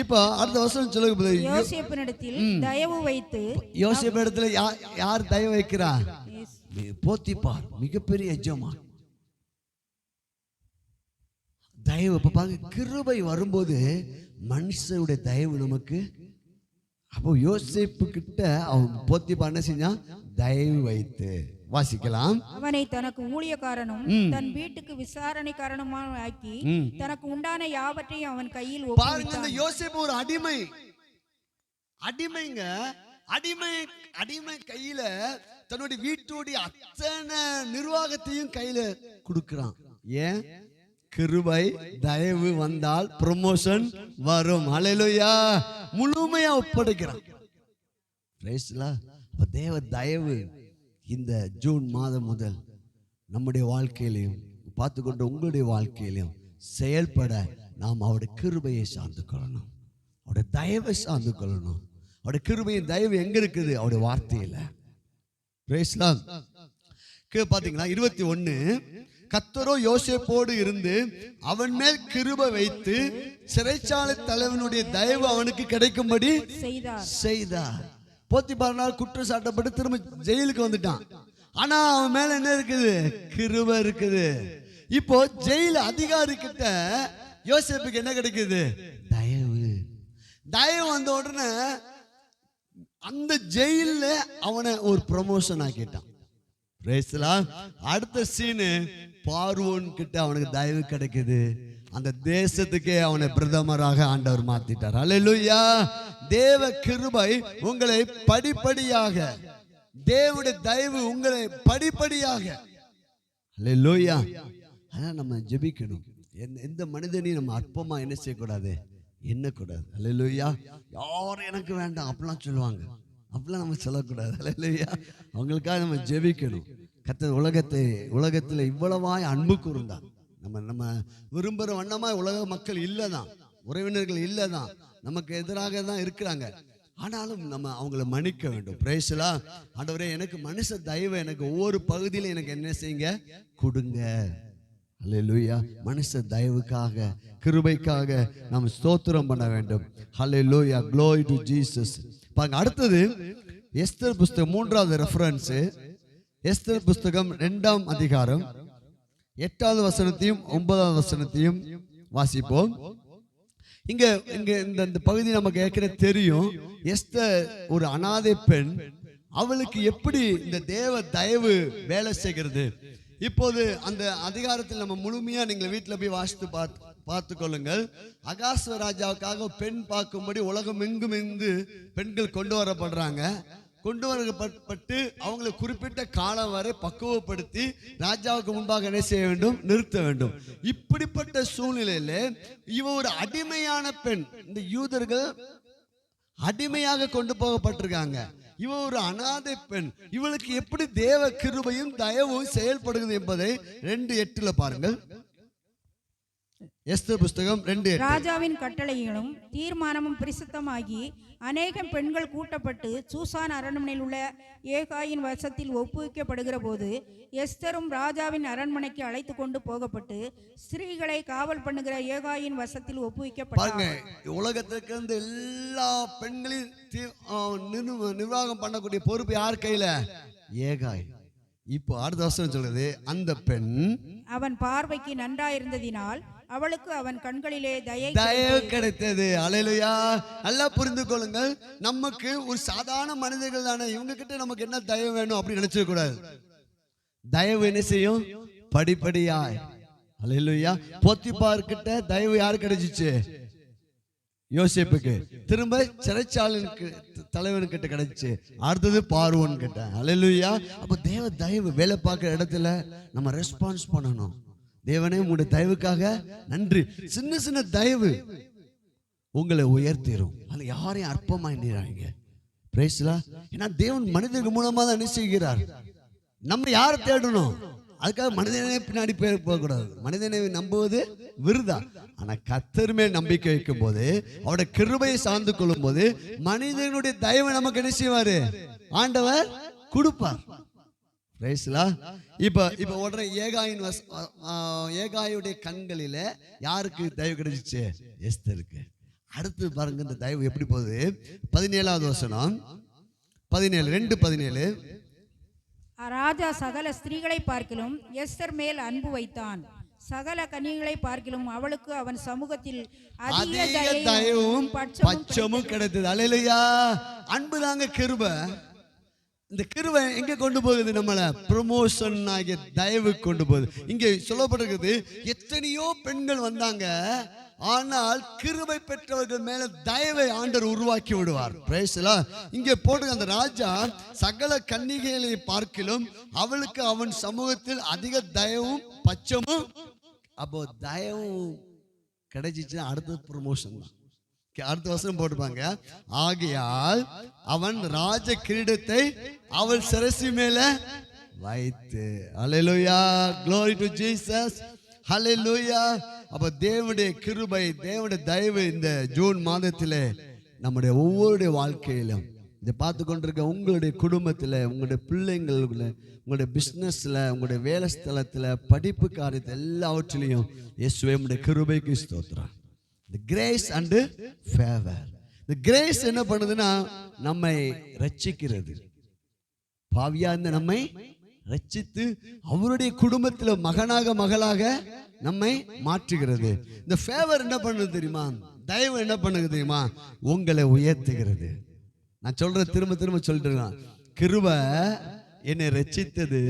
இப்ப அடுத்த வசனம் சொல்லுங்க. யோசேப்பினிடத்தில் தயவு வைத்து. யோசேப்பினிடத்தில் யார் தயவு வைக்கிறா? போத்திபார், மிகப்பெரிய எஜமான். தயவு. இப்ப பாருங்க, கிருபை வரும்போது மனுஷனுடைய தயவு நமக்கு. அப்போ யோசேப்பு கிட்ட அவன் போத்திபார் என்ன செஞ்சான்? தயவு வைத்து. வாசிக்கலாம். அவனை தனக்கு ஊழியக்காரனும் தன் வீட்டுக்கு விசாரணைக்காரனுமாக ஆக்கி தனக்கு உண்டான யாவற்றையும் அவன் கையில் பாருங்க. இந்த யோசேப்பு ஒரு அடிமைங்க. அடிமை கையில தன்னுடைய வீட்டுடைய அத்தனை நிர்வாகத்தையும் கையில கொடுக்கிறான். ஏன்? கிருபை, தயவு வந்தால் ப்ரமோஷன் வரும். அல்லேலூயா. முழுமையா ஒப்படைக்கிறான். தேவ தயவு இந்த ஜூன் மாதம் முதல் நம்முடைய வாழ்க்கையிலையும் பார்த்துக்கொண்ட உங்களுடைய வாழ்க்கையிலையும் செயல்பட நாம் அவருடைய கிருபையை சார்ந்து கொள்ளணும், அவருடைய தயவை சார்ந்து கொள்ளணும். அவருடைய கிருபையின் தயவு எங்க இருக்குது? அவருடைய வார்த்தையில. பாத்தீங்கன்னா 21, கர்த்தரோ யோசேப்போடு இருந்து அவன் மேல் கிருபை வைத்து சிறைச்சாலை தலைவனுடைய தயவு அவனுக்கு கிடைக்கும்படி செய்தார். போத்திபார் குற்றம் சாட்டப்பட்டு திரும்ப ஜெயிலுக்கு வந்துட்டான். ஆனா அவன் மேல என்ன இருக்குது? கிருபை இருக்குது. இப்போ ஜெயில அதிகாரி கிட்ட யோசேப்புக்கு என்ன கிடைக்குது? தயவு. தயவு வந்த உடனே அந்த ஜெயில அவனை ஒரு ப்ரமோஷன் ஆக்கிட்டான். அடுத்த சீனு, பார்வோன் கிட்ட அவனுக்கு தயவு கிடைக்குது. அந்த தேசத்துக்கே அவனை பிரதமராக ஆண்டவர் மாத்திட்டார். அல்லேலூயா. தேவ கிருபை உங்களை படிப்படியாக, தேவனுடைய தயவு உங்களை படிப்படியாக. அல்லேலூயா. அதான் நம்ம ஜெபிக்கணும். எந்த மனிதனையும் நம்ம அற்பமா என்ன செய்யக்கூடாது, எண்ணக்கூடாது. அல்லேலூயா. யாரும் எனக்கு வேண்டாம் அப்படிலாம் சொல்லுவாங்க, அப்படிலாம் நம்ம சொல்லக்கூடாது. அல்லேலூயா. அவங்களுக்காக நம்ம ஜெபிக்கணும். கர்த்தர் உலகத்தில் இவ்வளவாய் அன்பு கூர்ந்தார். நம்ம விரும்புகிற வண்ணமாய் உலக மக்கள் இல்லைதான், உறவினர்கள் இல்லைதான், நமக்கு எதிராக தான் இருக்கிறாங்க. ஆனாலும் நம்ம அவங்கள மன்னிக்க வேண்டும். பிரேசலா. ஆண்டவரே, எனக்கு மனுஷ தயவு எனக்கு ஒவ்வொரு பகுதியிலும் எனக்கு என்ன செய்யுங்க, கொடுங்க. அல்லேலூயா. மனுஷ தயவுக்காக, கிருபைக்காக நாம் ஸ்தோத்திரம் பண்ண வேண்டும். அல்லேலூயா. glory to Jesus. பாருங்க, அடுத்தது எஸ்தர் புஸ்தகம் 3வது ரெஃபரன்ஸ். எஸ்தர் புஸ்தகம் 2ஆம் அதிகாரம் 8வது வசனத்தையும் 9வது வசனத்தையும் வாசிப்போம். இங்க இந்த பகுதி நமக்கு ஏற்கனவே தெரியும். எஸ்தர் ஒரு அனாதை பெண். அவளுக்கு எப்படி இந்த தேவ தயவு வேலை செய்கிறது? இப்போது அந்த அதிகாரத்தில் நம்ம முழுமையா நீங்கள் வீட்டில் போய் வாசித்து பார்த்து கொள்ளுங்கள். அகாஸ்வ ராஜாவுக்காக பெண் பார்க்கும்படி உலகம் எங்கும் இருந்து பெண்கள் கொண்டு வரப்படுறாங்க. கொண்டு வரப்பட்டு அவங்களை குறிப்பிட்ட காலம் வரை பக்குவப்படுத்தி ராஜாவுக்கு முன்பாக என்ன செய்ய வேண்டும்? நிறுத்த வேண்டும். இப்படிப்பட்ட சூழ்நிலையில இவ ஒரு அடிமையான பெண். இந்த யூதர்கள் அடிமையாக கொண்டு போகப்பட்டிருக்காங்க. இவ ஒரு அனாதை பெண். இவளுக்கு எப்படி தேவ கிருபையும் தயவும் செயல்படுகிறது என்பதை 2:8 பாருங்கள். எஸ்தர் புஸ்தகம் 2:8. ராஜாவின் கட்டளைகளும் தீர்மானமும் பிரசித்தமாகி அநேகம் பெண்கள் கூட்டப்பட்டு சூசான் அரண்மனையில் உள்ள ஏகாயின் வசத்தில் ஒப்புவிக்கப்படுகிற போது எஸ்தரும் ராஜாவின் அரண்மனைக்கு அழைத்து கொண்டு போகப்பட்டு ஸ்திரீகளை காவல் பண்ணுகிற ஏகாயின் வசத்தில் ஒப்புவிக்கப்பட்டாங்க. உலகத்திற்கு இருந்து எல்லா பெண்களையும் நிர்வாகம் பண்ணக்கூடிய பொறுப்பு யார் கையில? ஏகாய். இப்போ அடுத்த வருஷம் சொல்லுது, அந்த பெண் அவன் பார்வைக்கு நன்றாயிருந்ததினால் அவளுக்கு அவன் கண்களிலே தயவு கிடைத்தது. அல்லேலூயா. நல்லா புரிந்து கொள்ளுங்கள். நமக்கு ஒரு சாதாரண மனிதர்கள் தானே, இவங்க கிட்ட நமக்கு என்ன தயவு வேணும் அப்படின்னு நினைச்சிட கூடாது. தயவு என்ன செய்யும்? படிப்படியாய். அல்லேலூயா. போத்திபார் கிட்ட தயவு யாரு கிடைச்சிச்சு? யோசேப்புக்கு. திரும்ப சிறைச்சாலைக்கு தலைவனுக்கிட்ட கிடைச்சு. அடுத்தது பார்வோன் கிட்ட. அல்லேலூயா. அப்ப தேவ தயவு வேலை பார்க்கிற இடத்துல நம்ம ரெஸ்பான்ஸ் பண்ணணும். தேவனே உங்களுடைய தயவுக்காக நன்றி. சின்ன சின்ன தயவு உங்களை உயர்த்திடும். அது யாரையும் அற்பமா எண்ணிறாங்க. பிரைஸ்லா. ஏன்னா தேவன் மனிதர்கள் மூலமா தான் என்ன செய்கிறார்? நம்ம யாரை தேடணும்? அதுக்காக மனிதனே பின்னாடி போகக்கூடாது. மனிதனை நம்புவது விருதா. ஆனா கர்த்தர் மேல் நம்பிக்கை வைக்கும் போது, அவருடைய கிருபையை சார்ந்து கொள்ளும் போது, மனிதனுடைய தயவை நமக்கு என்ன செய்வாரு? ஆண்டவர் கொடுப்பார். இப்ப உடனே ஏகாயுடைய கண்களில யாருக்கு தயவு கிடைச்சிச்சு? எஸ்தருக்கு. அடுத்து பாருங்க இந்த தயவு எப்படி போகுது. 17வது வசனம். 2:17. ராஜா சகல ஸ்திரீகளை பார்க்கிலும் எஸ்தர் மேல் அன்பு வைத்தான். சகல கன்னிகளை பார்க்கிலும் அவளுக்கு அவன் சமூகத்தில் அதிக தயவும் பட்சமும் கிடைத்தது. அல்லேலூயா. அன்பு தாங்க கிருபை. இந்த கிருபை எங்க கொண்டு போகுது? நம்மள ப்ரமோஷன் ஆகிய தயவு கொண்டு போகுது. இங்கே சொல்லப்பட்டிருக்குது, எத்தனையோ பெண்கள் வந்தாங்க, ஆனால் கிருபை பெற்றவர்கள் மேல தயவை ஆண்டவர் உருவாக்கி விடுவார். இங்கே போட்டு அந்த ராஜா சகல கன்னிகைகளை பார்க்கிலும் அவளுக்கு அவன் சமூகத்தில் அதிக தயவும் பட்சமும். அப்போ தயவும் கிடைச்சிச்சு. அடுத்த ப்ரமோஷன் தான். அடுத்த வசனம் போட்டுப்பாங்க. ஆகையால் அவன் ராஜ கிரீடத்தை அவள் சிரசி மேல வைத்து. அல்லேலூயா. glory to Jesus. ஹல்லேலூயா. அப்ப தேவனுடைய கிருபை, தேவனுடைய தயவு இந்த ஜூன் மாதத்திலே நம்முடைய ஒவ்வொருடைய வாழ்க்கையிலும், இதை பார்த்து கொண்டிருக்க உங்களுடைய குடும்பத்தில், உங்களுடைய பிள்ளைங்களுக்குள்ள, உங்களுடைய பிஸ்னஸ்ல, உங்களுடைய வேலை ஸ்தலத்தில், படிப்பு காரியத்தில் எல்லாவற்றிலையும் இயேசுவே உம்முடைய கிருபைக்கு ஸ்தோத்திரம். The grace and favor. The grace என்ன பண்ணுதுன்னா நம்மை ரட்சிக்கிறது. பாவியா இருந்த நம்மை ரட்சித்து அவருடைய குடும்பத்தில் மகனாக மகளாக நம்மை மாற்றுகிறது. இந்த ஃபேவர் என்ன பண்ணுது தெரியுமா? தயவு என்ன பண்ணுது தெரியுமா? உங்களை உயர்த்துகிறது. நான் சொல்ற திரும்ப திரும்ப சொல்லிட்டு இருக்கேன். கிருபை என்னை ரட்சித்தது,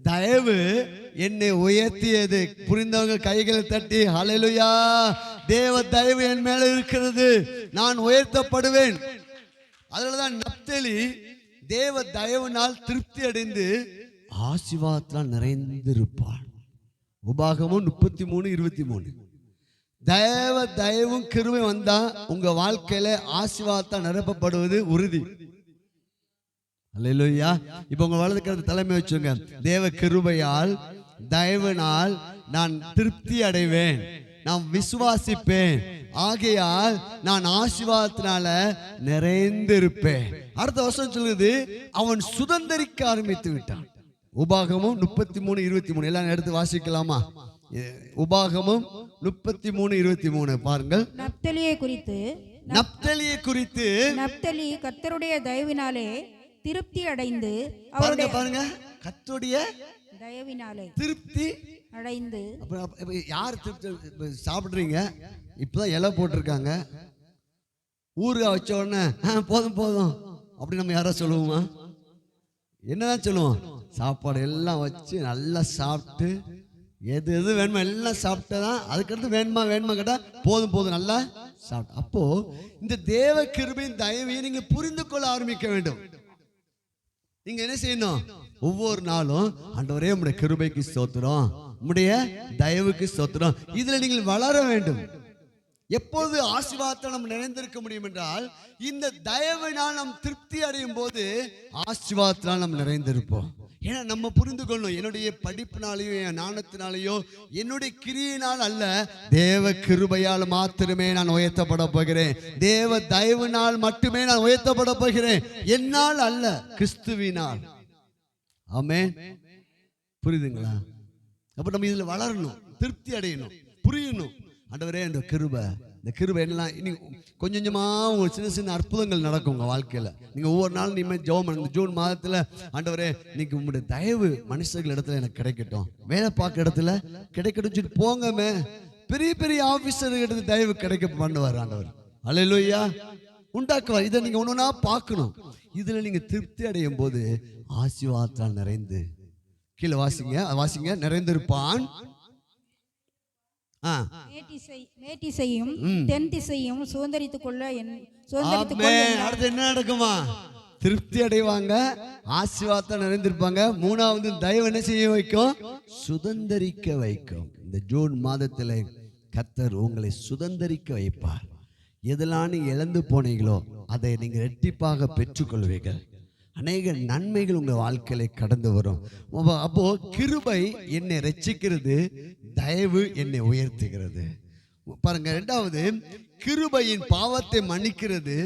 தயவு என்னை உயர்த்தியது. புரிந்தவங்க கைகளை தட்டி ஹல்லேலூயா. தேவ தயவு என் மேல இருக்கிறது, நான் உயர்த்தப்படுவேன். அதனாலதான் நப்தலி தேவ தயவுனால் திருப்தி அடைந்து ஆசீர்வாதத்தால் நிறைந்திருப்பான். உபாகமும் 33:23. தேவ தயவும் கிருபை வந்தா உங்க வாழ்க்கையில ஆசீர்வாதத்தால் நிரப்பப்படுவது உறுதி. அல்லேலூயா. இப்ப உங்க வலது கரத்தை தலைமை வச்சுங்க. தேவ கிருபையால் தயவினால் நான் திருப்தி அடைவேன், நான் விசுவாசிப்பேன், ஆகையால் நான் ஆசீர்வாதத்தினால நிறைந்திருப்பேன். அடுத்த வருஷம் சொல்லுது, அவன் சுதந்திரிக்க ஆரம்பித்து விட்டான். உபாகமும் 33:23 எல்லாம் எடுத்து வாசிக்கலாமா? உபாகமும் 33:23 பாருங்கள். நப்தலியை குறித்து நப்தலி கர்த்தருடைய தயவினாலே திருப்தி அடைந்து, பாருங்க கர்த்தருடைய தயவினாலே திருப்தி அடைந்து. யார் திருப்தி சாப்பிடுறீங்க? இப்பதான் இலை போட்டிருக்காங்க, ஊறுகாய் வச்ச உடனே போதும் போதும் அப்படி நம்ம யாரா சொல்லுவோமா? என்னதான் சொல்லுவோம்? சாப்பாடு எல்லாம் வச்சு நல்லா சாப்பிட்டு எது எது வேணுமா எல்லாம் சாப்பிட்டதான் அதுக்கடுத்து வேணுமா கேட்டா போதும் போதும் நல்லா சாப்பிட்டு. அப்போ இந்த தேவ கிருபையின் தயவையை நீங்க புரிந்து கொள்ள ஆரம்பிக்க வேண்டும். நீங்க என்ன செய்யணும்? ஒவ்வொரு நாளும் ஆண்டவரே உம்முடைய கிருபைக்கு ஸ்தோத்திரம், உம்முடைய தயவுக்கு ஸ்தோத்திரம். இதுல நீங்கள் வளர வேண்டும். எப்போது ஆசீர்வாதத்தை நம்ம நிறைந்திருக்க முடியும் என்றால், இந்த தயவினால் நாம் திருப்தி அடையும் போது ஆசீர்வாதத்தினால் நாம் நிறைந்திருப்போம். ஏன்னா நம்ம புரிந்து கொள்ளணும், என்னுடைய படிப்பினாலேயோ என் ஞானத்தினாலேயோ என்னுடைய கிரியினால் அல்ல, தேவ கிருபையால் மாத்திரமே நான் உயர்த்தப்பட போகிறேன். தேவ தயவினால் மட்டுமே நான் உயர்த்தப்பட போகிறேன், என்னால் அல்ல, கிறிஸ்துவினால். ஆமென். புரியுதுங்களா? அப்ப நம்ம இதுல வளரணும், திருப்தி அடையணும், புரியணும். ஆண்டவரே இந்த கிருபை என்னெல்லாம் இனி கொஞ்சம் கொஞ்சமாக உங்களுக்கு சின்ன சின்ன அற்புதங்கள் நடக்கும் உங்கள் வாழ்க்கையில். நீங்கள் ஒவ்வொரு நாளும் நீங்கள் ஜெபம் பண்ணுங்க. ஜூன் மாதத்தில் ஆண்டவரே இன்னைக்கு உங்களுடைய தயவு மனுஷர்கள் இடத்துல எனக்கு கிடைக்கட்டும், வேலை பார்க்க இடத்துல கிடைக்கட்டும் சொல்லிட்டு போங்கமே. பெரிய பெரிய ஆஃபீஸர்கள் இடத்துல தயவு கிடைக்க பண்ணுவார் ஆண்டவர். அல்லேலூயா, உண்டாக்குவார். இதை நீங்கள் ஒன்று ஒன்றா பார்க்கணும். இதில் நீங்கள் திருப்தி அடையும் போது ஆசீர்வாதத்தால் நிறைந்து, கீழே வாசிங்க நிறைந்திருப்பான். மேட்டிசையும் தென் திசையும் சுதந்தரித்துக் கொள்ள. அடுத்து என்ன நடக்குமா? திருப்தி அடைவாங்க, ஆசீர்வாதம் நிறைந்திருப்பாங்க. மூணாவது தயவு என்ன செய்ய வைக்கும்? சுதந்தரிக்க வைக்கும். இந்த ஜூன் மாதத்தில் கர்த்தர் உங்களை சுதந்தரிக்க வைப்பார். எதெல்லாம் நீங்க இழந்து போனீங்களோ அதை நீங்க இரட்டிப்பாக பெற்றுக்கொள்வீர்கள். அநேக நன்மைகள் உங்கள் வாழ்க்கையில கடந்து வரும். அப்போ கிருபை என்னை ரட்சிக்கிறது, தயவு என்னை உயர்த்துகிறது. பாருங்க, இரண்டாவது கிருபையின் பாவத்தை மன்னிக்கிறது,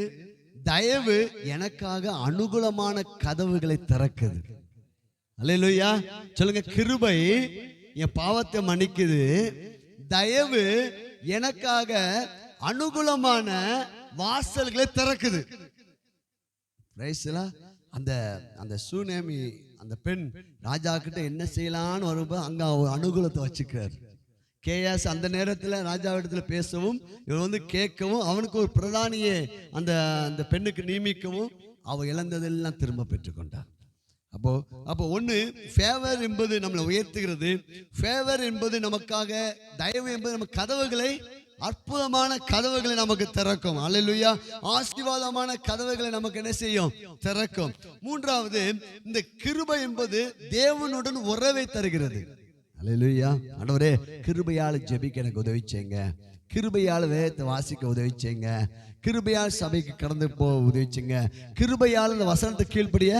தயவு எனக்காக அனுகூலமான கதவுகளை திறக்குது. அல்லேலூயா சொல்லுங்க. கிருபை என் பாவத்தை மன்னிக்குது, தயவு எனக்காக அனுகூலமான வாசல்களை திறக்குது. அந்த சூனேமி அந்த பெண் ராஜா கிட்ட என்ன செய்யலான்னு வரும்போது அங்க அவர் அனுகூலத்தை வச்சுக்கிறார். கேயாஸ் அந்த நேரத்தில் ராஜாவிடத்தில் பேசவும், இவர் கேட்கவும், அவனுக்கு ஒரு பிரதானியை அந்த பெண்ணுக்கு நியமிக்கவும், அவ இழந்ததெல்லாம் திரும்ப பெற்றுக்கொண்டார். அப்போ ஒன்று, ஃபேவர் என்பது நம்மளை உயர்த்துகிறது, ஃபேவர் என்பது நமக்காக, தயவு என்பது நம்ம கதவுகளை, அற்புதமான கதவுகளை நமக்கு திறக்கும். அல்லேலூயா, ஆசீர்வாதமான கதவுகளை நமக்கு என்ன செய்யும்? திறக்கும். மூன்றாவது, இந்த கிருபை என்பது தேவனுடன் உறவை தருகிறது. அல்லேலூயா. ஆண்டவரே கிருபையால் ஜெபிக்க எனக்கு உதவி செய்யுங்க, கிருபையால் வேதத்தை வாசிக்க உதவி செய்யுங்க, கிருபையால் சபைக்கு கடந்து போக உதவி செய்யுங்க, கிருபையால் அந்த வசனத்தை கீழ்ப்படிய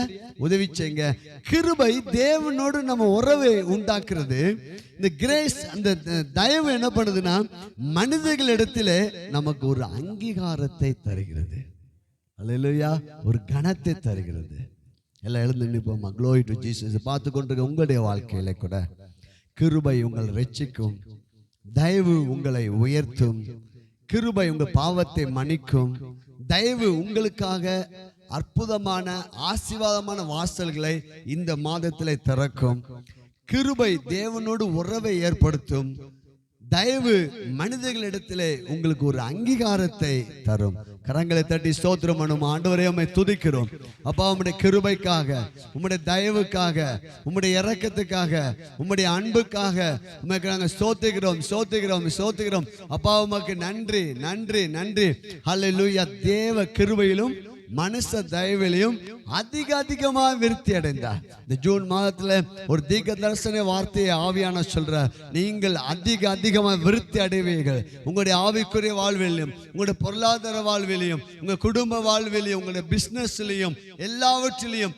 உதவி செய்யுங்க. கிருபை தேவனோடு நம்ம உறவை உண்டாக்குறது. இந்த கிரேஸ், அந்த தயவு என்ன பண்ணுதுன்னா மனிதர்களிடத்திலே நமக்கு ஒரு அங்கீகாரத்தை தருகிறது. அல்லேலூயா, ஒரு கனத்தை தருகிறது. எல்லாம் எழுந்து நிற்போமா. Glory to Jesus. பார்த்து கொண்டிருக்க உங்களுடைய வாழ்க்கையில கூட கிருபை உங்களை ரட்சிக்கும், தயவு உங்களை உயர்த்தும், கிருபை உங்கள் பாவத்தை மன்னிக்கும், தயவு உங்களுக்காக அற்புதமான ஆசீர்வாதமான வாசல்களை இந்த மாதத்தில் திறக்கும். கிருபை தேவனோடு உறவை ஏற்படுத்தும், தயவு மனிதர்களிடத்திலே உங்களுக்கு ஒரு அங்கீகாரத்தை தரும். கரங்களை தட்டி ஸ்தோத்திரம் பண்ணும். ஆண்டவரே உம்மை துதிக்கிறோம் அப்பா, உம்முடைய கிருபைக்காக, உம்முடைய தயவுக்காக, உம்முடைய இரக்கத்துக்காக, உம்முடைய அன்புக்காக உமக்கு நாங்கள் ஸ்தோத்திக்கிறோம் அப்பா. உமக்கு நன்றி நன்றி நன்றி. ஹல்லேலூயா. தேவ கிருபையிலும் மனுஷ தயவிலையும் அதிகமாக விருத்தி அடைந்தார். இந்த ஜூன் மாதத்துல ஒரு தீர்க்க தரிசன வார்த்தையை ஆவியான சொல்ற, நீங்கள் அதிகமாக விருத்தி அடைவீர்கள். உங்களுடைய ஆவிக்குரிய வாழ்விலையும், உங்களுடைய பொருளாதார வாழ்விலையும், உங்க குடும்ப வாழ்விலையும், உங்களுடைய பிசினஸ்லையும், எல்லாவற்றிலையும்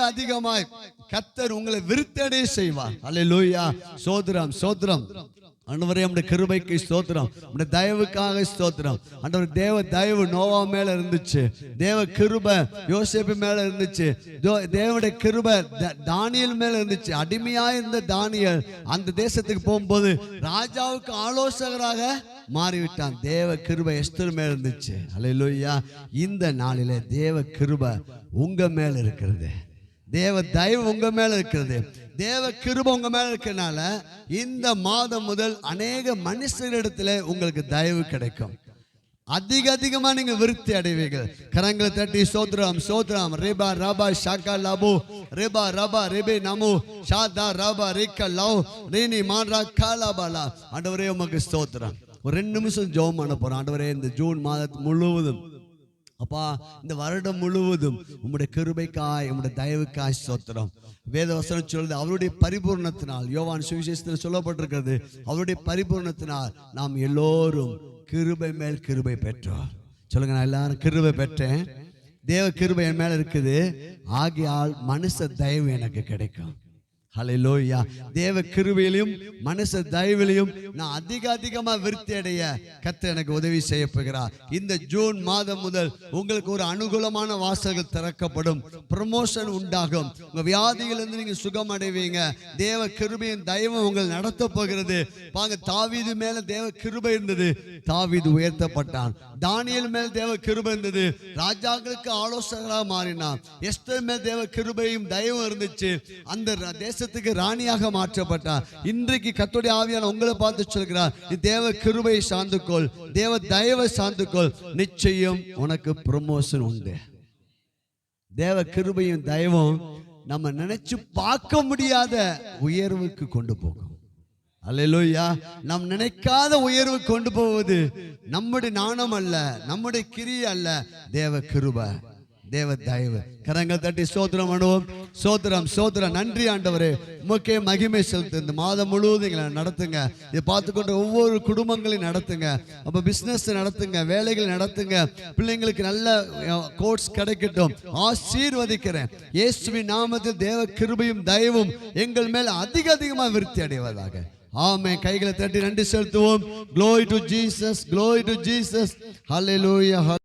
அதிகமாய் கர்த்தர் உங்களை விருத்தி அடைய செய்வார். அல்லேலூயா. சோத்திரம். ஆண்டவரே உம்முடைய கிருபைக்கு ஸ்தோத்திரம், உம்முடைய தயவுக்காக ஸ்தோத்திரம். ஆண்டவர் தேவ தயவு நோவா மேல இருந்துச்சு, தேவ கிருபை யோசேப்பு மேல இருந்துச்சு, தேவனுடைய கிருபை தானியேல் மேல இருந்துச்சு. அடிமையா இருந்த தானியேல் அந்த தேசத்துக்கு போகும்போது ராஜாவுக்கு ஆலோசகராக மாறிவிட்டான். தேவ கிருபை எஸ்தர் மேல இருந்துச்சு. அல்லேலூயா. இந்த நாளிலே தேவ கிருபை உங்க மேல இருக்கிறது, தேவ தயவு உங்க மேல இருக்கிறது, தேவ கிருபை உங்க மேல இருக்கிறனால இந்த மாதம் முதல் அநேக மனுஷரிடத்துல உங்களுக்கு தயவு கிடைக்கும். அதிகமா நீங்க விருத்தி அடைவீர்கள். கரங்களை தட்டி சோத்ரம். ரெபா ரபா ஷாக்கா லபு ரெபா ரபா ரெபே நமு ஷாதா ரபா ரிக்க லவ் ரீனி மான்ரா காலாபாலா. ஆண்டவரே உமக்கு ஸ்தோத்திரம். ஒரு 2 நிமிஷம் ஜெபம் பண்ண போறோம். ஆண்டவரே இந்த ஜூன் மாதத்து முழுவதும் அப்பா இந்த வருடம் முழுவதும் உம்முடைய கிருபைக்காய் உம்முடைய தயவுக்காய் ஸ்தோத்திரம். வேத வசனம் சொல்லுது அவருடைய பரிபூர்ணத்தினால், யோவான் சுவிசேஷத்தில் சொல்லப்பட்டிருக்கிறது, அவருடைய பரிபூர்ணத்தினால் நாம் எல்லோரும் கிருபை மேல் கிருபை பெற்றோம். சொல்லுங்க, நான் எல்லாரும் கிருபை பெற்றேன், தேவ கிருபை என் மேல இருக்குது, ஆகையால் மனுஷ தயவு எனக்கு கிடைக்கும். ஹல்லேலூயா. தேவ கிருபையிலும் மனுஷ தயவிலையும் நான் அதிகமா விருத்தி அடைய கர்த்தர் எனக்கு உதவி செய்ய போகிறார். இந்த ஜூன் மாதம் முதல் உங்களுக்கு ஒரு அனுகூலமான வாசல்கள் திறக்கப்படும், ப்ரமோஷன் உண்டாகும், உங்க வியாதிகளிலிருந்து நீங்க சுகம் அடைவீங்க. தேவ கிருபையின் தயவு உங்கள் நடத்த போகிறது. பாங்க, தாவீது மேல தேவ கிருபை இருந்தது, தாவீது உயர்த்தப்பட்டான். தானியேல் மேல் தேவ கிருபை இருந்தது, ராஜாக்களுக்கு ஆலோசகராக மாறினான். எஸ்தர் மேல் தேவ கிருபையும் தயவும் இருந்துச்சு, அந்த தேசத்துக்கு ராணியாக மாற்றப்பட்டார். இன்றைக்கு கர்த்தருடைய ஆவியான உங்களை பார்த்து சொல்கிறார், தேவ கிருபையை சார்ந்துக்கொள், தேவ தயவை சார்ந்துக்கொள், நிச்சயம் உனக்கு ப்ரமோஷன் உண்டு. தேவ கிருபையும் தயவும் நம்ம நினைச்சு பார்க்க முடியாத உயர்வுக்கு கொண்டு போகும். அல்லேலூயா. நாம் நினைக்காத உயர்வு கொண்டு போவது நம்முடைய நாணம் அல்ல, நம்முடைய கிரியை அல்ல, தேவ கிருபை, தேவ தயவு. கரங்கள் தட்டி ஸ்தோத்திரம் பண்ணுவோம். ஸ்தோத்திரம், ஸ்தோத்திரம். நன்றி ஆண்டவரே, உமக்கே மகிமை செலுத்து. இந்த மாதம் முழுவதும் எங்களை நடத்துங்க, இதை பார்த்துக்கொண்ட ஒவ்வொரு குடும்பங்களையும் நடத்துங்க. அப்போ பிஸ்னஸ் நடத்துங்க, வேலைகள் நடத்துங்க, பிள்ளைங்களுக்கு நல்ல கோர்ஸ் கிடைக்கட்டும். ஆசீர்வதிக்கிறேன் இயேசுவின் நாமத்தில். தேவ கிருபையும் தயவும் எங்கள் மேல் அதிகமாக விருத்தி அடைவதாக. ஆமென். கைகளை தட்டி நன்றி செலுத்துவோம். Glory to Jesus, glory to Jesus. Hallelujah.